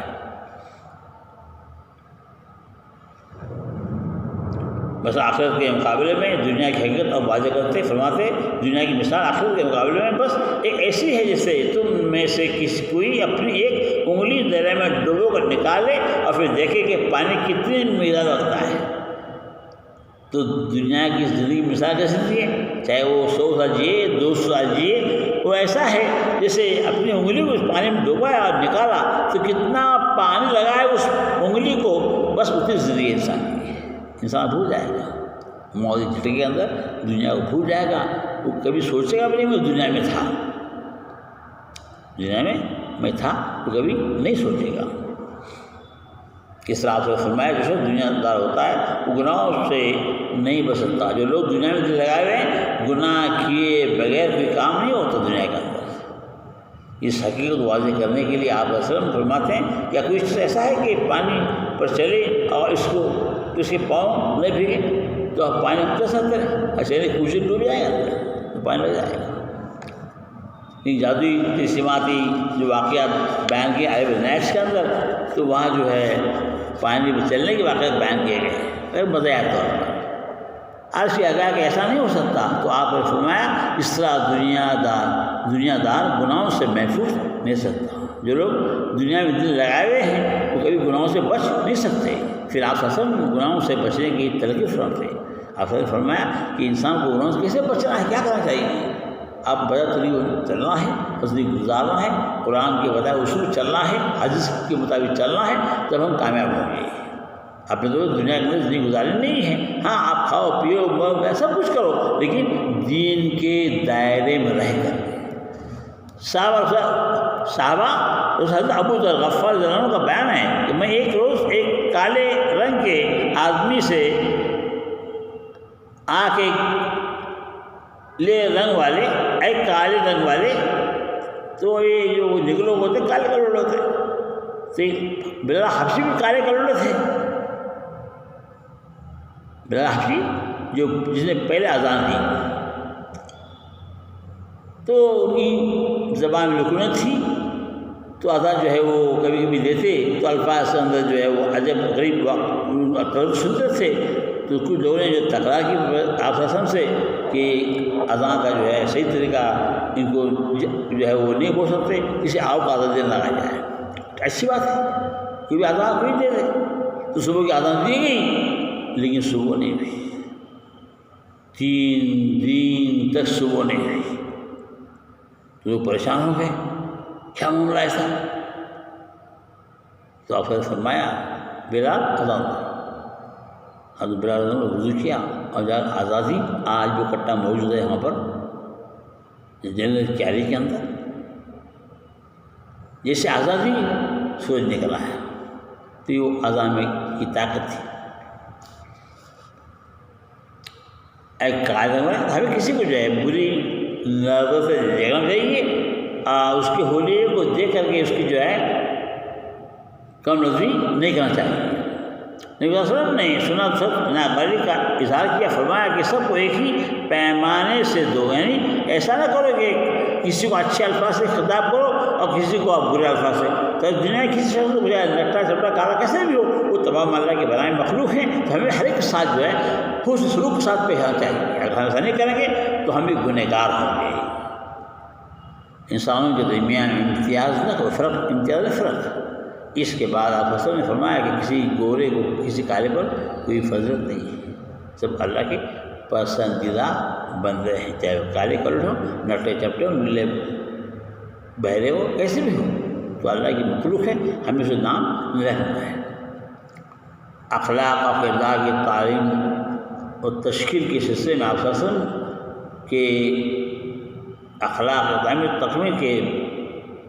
بس آخرت کے مقابلے میں دنیا کی حقیقت اور واضح کرتے فرماتے، دنیا کی مثال آخرت کے مقابلے میں بس ایک ایسی ہے جیسے تم میں سے کوئی اپنی ایک انگلی دریا میں ڈبو کر نکالے اور پھر دیکھے کہ پانی کتنی مقدار رکھتا ہے۔ تو دنیا کی زندگی کی مثال کیسی ہے، چاہے وہ 100 سال جیے، 200 سال جیے، وہ ایسا ہے جیسے اپنی انگلی کو اس پانی میں ڈوبایا اور نکالا تو کتنا پانی لگائے اس انگلی کو، بس اتنی زندگی انسان کی ہے۔ انسان بھول جائے گا موت کی چٹکی کے اندر، دنیا کو بھول جائے گا، وہ کبھی سوچے گا بھی نہیں میں دنیا میں تھا، دنیا میں تھا، وہ کبھی نہیں سوچے گا۔ کس طرح سے فرمایا جو دنیا دار ہوتا ہے وہ گناہوں سے نہیں بچ سکتا۔ جو لوگ دنیا میں دل لگائے ہوئے ہیں، گناہ کیے بغیر کوئی کام نہیں ہوتا دنیا کے اندر۔ اس حقیقت واضح کرنے کے لیے آپ وسلم فرماتے ہیں کیا کوئی ایسا ہے کہ پانی پر چلے اور اس کے پاؤں نہیں بھیگے تو آپ پانی میں چل سکتے ہیں، اچھے کچھ ڈوب جائے گا تو پانی لگ جائے گا۔ یہ جادوئی تجسیماتی جو واقعات بیان کیے عرب نیٹس کے اندر، تو وہاں جو ہے پانی میں چلنے کے واقعات بیان کیے گئے مزاحیہ طور پر۔ عرش اگا کہ ایسا نہیں ہو سکتا، تو آپ نے فرمایا اس طرح دنیا دار گناہوں سے محفوظ نہیں سکتا۔ جو لوگ دنیا میں دل لگائے ہوئے ہیں وہ کبھی گناہوں سے بچ نہیں سکتے۔ پھر آپ اصل گناہوں سے بچنے کی ترغیب فرماتے۔ آپ نے فرمایا کہ انسان کو گناہوں سے کیسے بچنا ہے، کیا کرنا چاہیے؟ آپ بدر طریقے چلنا ہے، فضلی گزارنا ہے، قرآن کے بتائے اصول چلنا ہے، حدیث کے مطابق چلنا ہے، تب ہم کامیاب ہوں گے۔ آپ نے تو دنیا کے اندر زندگی گزارنی نہیں ہے. ہاں آپ کھاؤ پیو مرو سب کچھ کرو لیکن دین کے دائرے میں رہ کر. صحابہ اس حضرت ابو ذر غفار رضی اللہ عنہ کا بیان ہے کہ میں ایک روز ایک کالے رنگ کے آدمی سے آ کے لے رنگ والے ایک کالے رنگ والے تو یہ جو نگلو ہوتے کالے کلر ہوتے تو بلال حبشی بھی کالے کلر تھے. بلال حبشی جو جس نے پہلے اذان دی تو ان کی زبان میں لکنت تھی تو اذان جو ہے وہ کبھی کبھی دیتے تو الفاظ کے اندر جو ہے وہ عجب غریب طرز سنتے تھے. تو کچھ لوگوں نے جو تکرار کی آپ رسم سے کہ اذان کا جو ہے صحیح طریقہ ان کو جو ہے وہ نہیں بول سکتے کسی آؤ کا اذان دینا لگا جائے. اچھی بات ہے کوئی بھی اذان کوئی دے دے. تو صبح کی اذان دی گئی لیکن صبح نہیں ہوئی. 3 دن تک صبح نہیں ہوئی تو لوگ پریشان ہو گئے کیا معاملہ ایسا. تو آپ نے فرمایا بلال اذان دو. حضرت بلال نے وضو کیا اور جا آزادی آج وہ کٹا موجود ہے یہاں پر جنرل کیری کے اندر. جیسے آزادی سورج نکلا ہے تو یہ وہ اذان میں کی طاقت تھی. ایک قاعدہ میں ہمیں کسی کو جو ہے بری نظر سے دیکھنا چاہیے اس کے ہولیے کو دیکھ کر کے اس کی جو ہے کم نظری نہیں کرنا چاہیے. نبی صلی اللہ علیہ وسلم نے سنا سب ناقابلی کا اظہار کیا فرمایا کہ سب کو ایک ہی پیمانے سے دو. یعنی ایسا نہ کرو کہ کسی کو اچھے الفاظ سے خطاب کرو اور کسی کو آپ برے الفاظ سے. تو دنیا میں کسی شخص کو برا لٹا چپٹا کالا کیسے بھی ہو وہ تمام اللہ کے بنائے مخلوق ہیں. تو ہمیں ہر ایک کے ساتھ جو ہے حسن سلوک کے ساتھ پیش آنا چاہیے. اگر ہم ایسا نہیں کریں گے تو ہم بھی گنہگار ہوں گے. انسانوں کے درمیان امتیاز نہ کرو امتیاز فرق. اس کے بعد آپ حسن نے فرمایا کہ کسی گورے کو کسی کالے پر کوئی فضلت نہیں ہے. سب اللہ کے پسندیدہ بندے ہیں چاہے وہ کالے کلر ہو نٹے چپٹے ہو نیلے بہرے ہو کیسے بھی ہو تو اللہ کی مخلوق ہے. ہمیں اسے نام رکھنا ہے. اخلاق اور کردار کی تعلیم اور تشکیل کے سلسلے میں آپ حسن کے اخلاق اور تعلیم تکمیل کے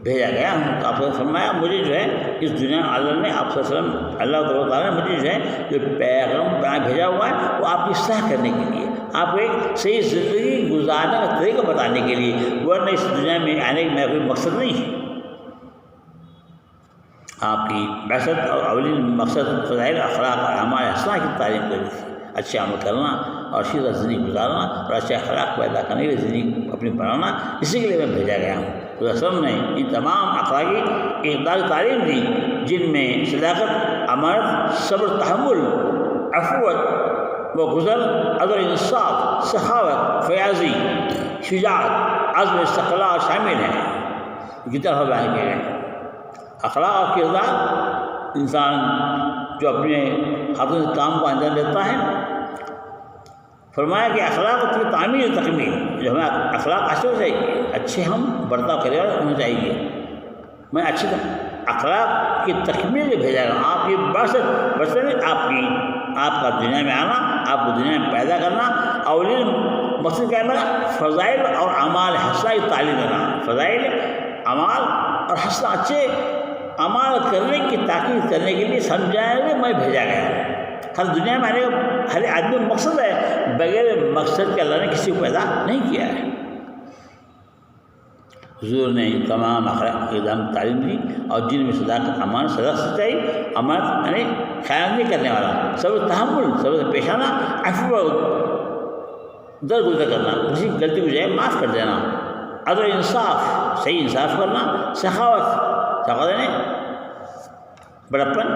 بھیجا گیا ہوں. تو آپ نے فرمایا مجھے جو ہے اس دنیا میں اللہ نے آپ اللہ تعالیٰ نے مجھے جو ہے جو پیغام بنا بھیجا ہوا ہے وہ آپ کی اصلاح کرنے کے لیے آپ کو ایک صحیح زندگی گزارنے کا طریقہ بتانے کے لیے. ورنہ اس دنیا میں آنے کا میرا کوئی مقصد نہیں ہے. آپ کی بعثت اور اولین مقصد فضائل اخلاق اور اعمال حسنہ کی تعلیم کرنی تھی. اچھے عمل کرنا اور سیدھا زندگی گزارنا اور اچھے اخلاق پیدا کرنے کے لیے زندگی اپنی بنانا اسی کے لیے میں بھیجا گیا ہوں. تو رسول نے ان تمام اخلاقی اقدار تعلیم دی جن میں صداقت امانت صبر تحمل عفوت و گزر عدل انصاف سخاوت فیاضی شجاعت عزم استقلال شامل ہیں. کی طرح بیان کیے گئے اخلاق اور کردار انسان جو اپنے ہاتھوں سے کام کو انجام دیتا ہے. فرمایا کہ اخلاق کی تعمیر تکمیل جو ہمیں اخلاق اچھے ہو چاہیے اچھے ہم برتاؤ کرے ہونا چاہیے. میں اچھے اخلاق کی تکمیل بھیجا گا. آپ کی بس آپ کا دنیا میں آنا آپ کو دنیا میں پیدا کرنا اولین مقصد کیا ہے فضائل اور اعمال حسنہ کی تعلیم دینا. فضائل اعمال اور حسنہ اچھے اعمال کرنے کی تاکید کرنے کے لیے سمجھایا کہ میں بھیجا گیا. ہر دنیا میں آنے کا ہر آدمی مقصد ہے بغیر مقصد کے اللہ نے کسی کو پیدا نہیں کیا ہے. حضور نے تمام اخلاق اقدام تعلیم دی اور جن میں صداقت امانت صداقت سچائی امانت یعنی خیال نہیں کرنے والا صبر تحمل صبر سے پیش آنا عفو درگزر کرنا کسی غلطی کو جو ہے معاف کر دینا عدل انصاف صحیح انصاف کرنا سخاوت یعنی بڑپن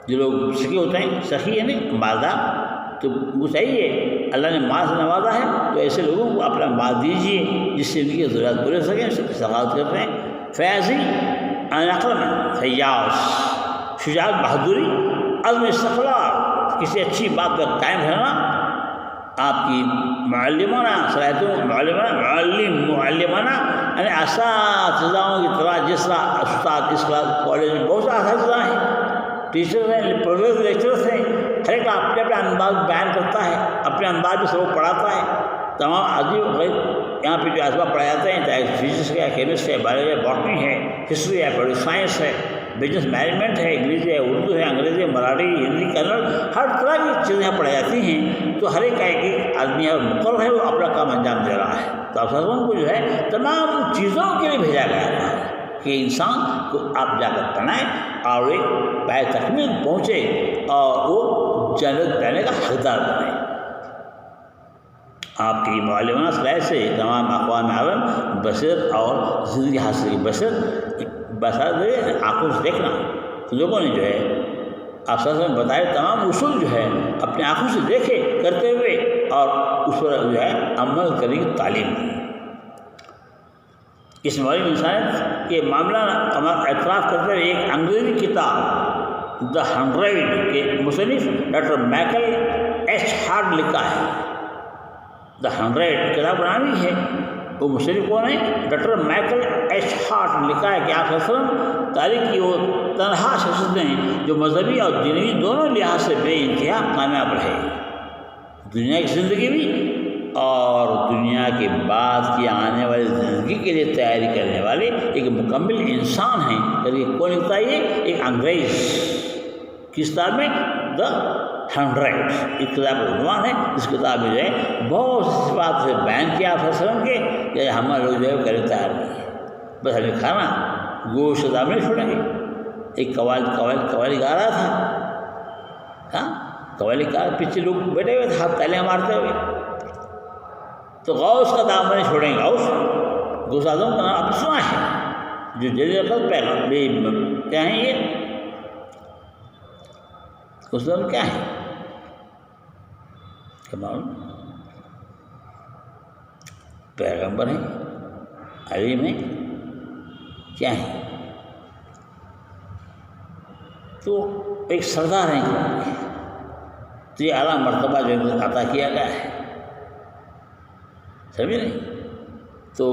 جو لوگ سخی ہوتے ہیں سخی یعنی مالدار تو وہ چاہیے اللہ نے مال سے نوازا ہے تو ایسے لوگوں کو اپنا مال دیجیے جس سے ان کی ضرورت پورے سکیں اس کی سخاوت کرتے ہیں. فیاضی عقل میں فیاض شجاعت بہادری عزم استقلال کسی اچھی بات پر قائم رہنا آپ کی معلمانہ صلاحیتوں معلمانہ یعنی اساتذاؤں کی طرح جس طرح استاد اس کلاس کالج میں بہت سے اساتذہ ہیں ٹیچر ہیں، پروفیسر لیکچرس ہیں، ہر ایک اپنے اپنے انداز بیان کرتا ہے، اپنے انداز میں سبق پڑھاتا ہے. تمام عجیب غیر یہاں پہ جو اسباب پڑھائے جاتے ہیں، چاہے فزکس ہے، کیمسٹری ہے، بایولوجی ہے، باٹنی ہے، ہسٹری ہے، پولیٹیکل سائنس ہے، بزنس مینجمنٹ ہے، انگلش ہے، اردو ہے، انگریزی ہے، مراٹھی، ہندی، کنڑ، ہر طرح کی چیزیں پڑھائی جاتی ہیں. تو ہر ایک آدمی اور مقرر ہے، وہ اپنا کام انجام دے رہا ہے. تو افسران کو جو ہے تمام چیزوں کے لیے بھیجا گیا تھا کہ انسان کو آپ جا کر پڑھائیں اور ایک پائے تکمیل پہنچے اور وہ جنت پانے کا حقدار بنے. آپ کی معلومات صلاح سے تمام اقوام عالم بصیرت اور زندگی حاصل کی بصیرت آنکھوں سے دیکھنا. تو لوگوں نے جو ہے آپ سب میں بتائے تمام اصول جو ہے اپنے آنکھوں سے دیکھے کرتے ہوئے اور اس پر جو ہے عمل کرنے کی تعلیم دی. اس معلوم انسانیت کے معاملہ ہمارا اعتراف کرتے ہوئے ایک انگریزی کتاب دا 100 کے مصنف ڈاکٹر مائیکل ایچ ہارٹ لکھا ہے. دا 100 کتاب بنانی ہے. وہ مصنف کون ہے؟ ڈاکٹر مائیکل ایچ ہارٹ نے لکھا ہے کہ آپ وسلم تاریخ کی وہ تنہا شخصیت ہیں جو مذہبی اور دینی دونوں لحاظ سے بے انتہا کامیاب رہے. دنیا کی زندگی بھی اور دنیا کے بعد کی آنے والی زندگی کے لیے تیاری کرنے والے ایک مکمل انسان ہیں. کریے کون لکھتا ہے؟ یہ ایک انگریز. کس کتاب میں؟ دا 100. اس کتاب کا عنوان ہے. اس کتاب میں جو ہے بہت سی بات سے بیان کیا فیصلوں کے کہ ہمارے لوگ جو ہے کرے تیار نہیں ہے. بس ہمیں کھانا گوشت دام نہیں چھوڑیں گے. ایک قوالی گا رہا تھا. ہاں قوالی گا پیچھے لوگ بیٹھے ہوئے تھے ہاتھ تالیاں مارتے ہوئے. تو غوث کا دام نہیں چھوڑیں گے. غوث اعظم کا نام آپ نے سنا ہے جو جلیل القدر پیغمبر کیا ہیں؟ یہ غوث اعظم کیا ہے؟ پیغمبر ہیں، علیم ہیں، کیا ہیں؟ تو ایک سردار ہیں. تو یہ اعلیٰ مرتبہ جو عطا کیا گیا ہے، سمجھ نہیں؟ تو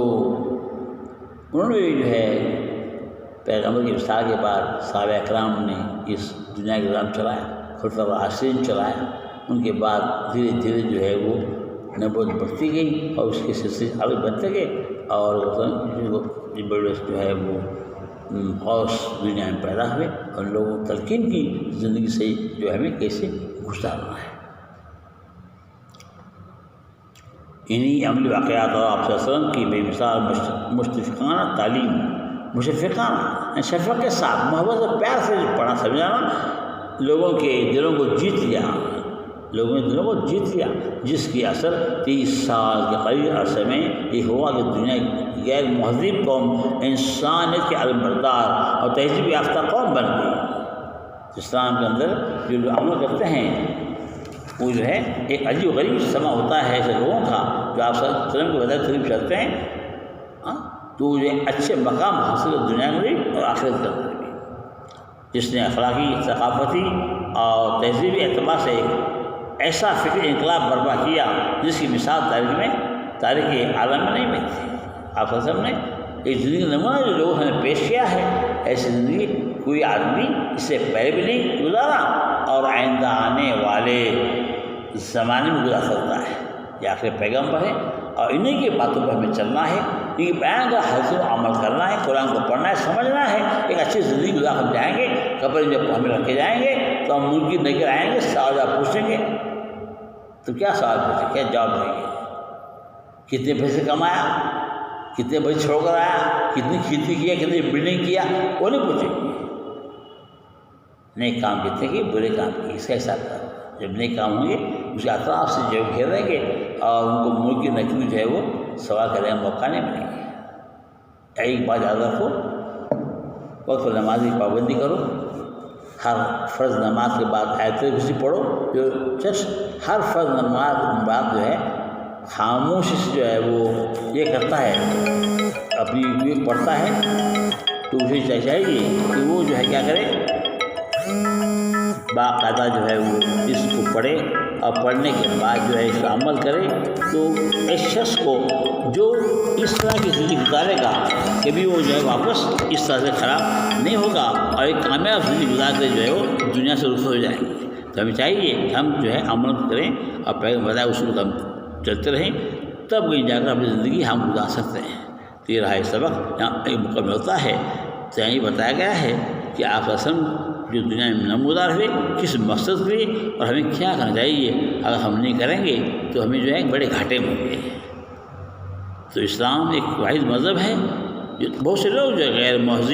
انہوں نے جو ہے پیغمبر کی وصال کے بعد صحابہ اکرام نے اس دنیا کا نظام چلایا، خلفاء الراشدین چلایا. ان کے بعد دھیرے دھیرے جو ہے وہ نبوت بڑھتی گئی اور اس کے سلسلے آگے بڑھتے گئے اور بڑے جو ہے وہ غوث دنیا میں پیدا ہوئے اور لوگوں کو تلقین کی زندگی سے جو ہے ہمیں کیسے گزارنا ہے. انہی عملی واقعات اور آپ صلی اللہ علیہ وسلم کی بے مثال مشفقانہ تعلیم، مشفقانہ شفقت کے ساتھ محبت اور پیار سے پڑھا سمجھانا لوگوں کے دلوں کو جیت لیا. لوگوں نے دلوں کو جیت لیا جس کی اثر 30 سال کے قریب عرصے میں یہ ہوا کہ دنیا کی غیر مہذب قوم انسانیت کے علمبردار اور تہذیب یافتہ قوم بن گئی. اسلام کے اندر جو لوگ عمل کرتے ہیں وہ جو ہے ایک عجیب و غریب سما ہوتا ہے ایسے لوگوں کا جو آپ صلی اللہ علیہ وسلم کے بدل قریب چلتے ہیں تو یہ اچھے مقام حاصل دنیا میں بھی اور آخرت کے اندر بھی. جس نے اخلاقی، ثقافتی اور تہذیبی اعتبار سے ایک ایسا فکری انقلاب برپا کیا جس کی مثال تاریخ عالم میں نہیں ملتی. آپ صلی اللہ علیہ وسلم نے ایک زندگی نمونہ جو لوگوں نے پیش کیا ہے، ایسی زندگی کوئی آدمی اس سے پہلے بھی نہیں گزارا اور آئندہ آنے والے زمانے میں گزار سکتا ہے. یہ آخر پیغمبر ہے اور انہیں کی باتوں پر ہمیں چلنا ہے، ان کی بیان کا حضر و عمل کرنا ہے، قرآن کو پڑھنا ہے، سمجھنا ہے. ایک اچھی زندگی گزار ہم جائیں گے. قبر جب ہمیں رکھے جائیں گے تو ہم ملک کی نگر آئیں گے، سوال جواب پوچھیں گے تو کیا سوال پوچھیں، کیا جواب دیں گے؟ کتنے پیسے کمایا، کتنے بچے چھوڑ کر آیا، کتنی کھیتی کیا، کتنی بلڈنگ کیا، وہ نہیں پوچھیں گے. نیک کام کتنے کیے، برے کام کیے، اس کا حساب کرو. جب نیک کام ہوں گے اس کے اطراف سے جو گھیریں گے اور ان کو ملک کی نقل جو ہے وہ سوال کرنے کا موقع نہیں ملے گا. ایک بات یاد رکھو، وقت نماز کی پابندی کرو. ہر فرض نماز کے بعد آیت کرسی پڑھو. جو شخص ہر فرض نماز کے بعد جو ہے خاموشی سے جو ہے وہ یہ کرتا ہے، اپنی پڑھتا ہے، تو اسے چاہیے کہ وہ جو ہے کیا کرے، باقاعدہ جو ہے وہ اس کو پڑھے اور پڑھنے کے بعد جو ہے اس کا عمل کرے تو اس شخص کو جو اس طرح کی زندگی گزارے گا کبھی وہ جو ہے واپس اس طرح سے خراب نہیں ہوگا اور ایک کامیاب زندگی گزار کے جو ہے وہ دنیا سے رخصت ہو جائے گا۔ تو ہمیں چاہیے کہ ہم جو ہے عمل کریں اور پیغمبر بتائے اصول کا ہم چلتے رہیں، تب کہیں جا کر اپنی زندگی ہم گزار سکتے ہیں۔ تو یہ رہا سبق یہاں ایک مکمل ہوتا ہے۔ تو یہاں یہ بتایا گیا ہے کہ آپ اصل جو دنیا میں نمودار ہوئے کس مقصد کے لیے اور ہمیں کیا کرنا چاہیے، اگر ہم نہیں کریں گے تو ہمیں جو ہے بڑے گھاٹے میں ہوں گے۔ تو اسلام ایک واحد مذہب ہے جو بہت سے لوگ جو ہے غیر مہذب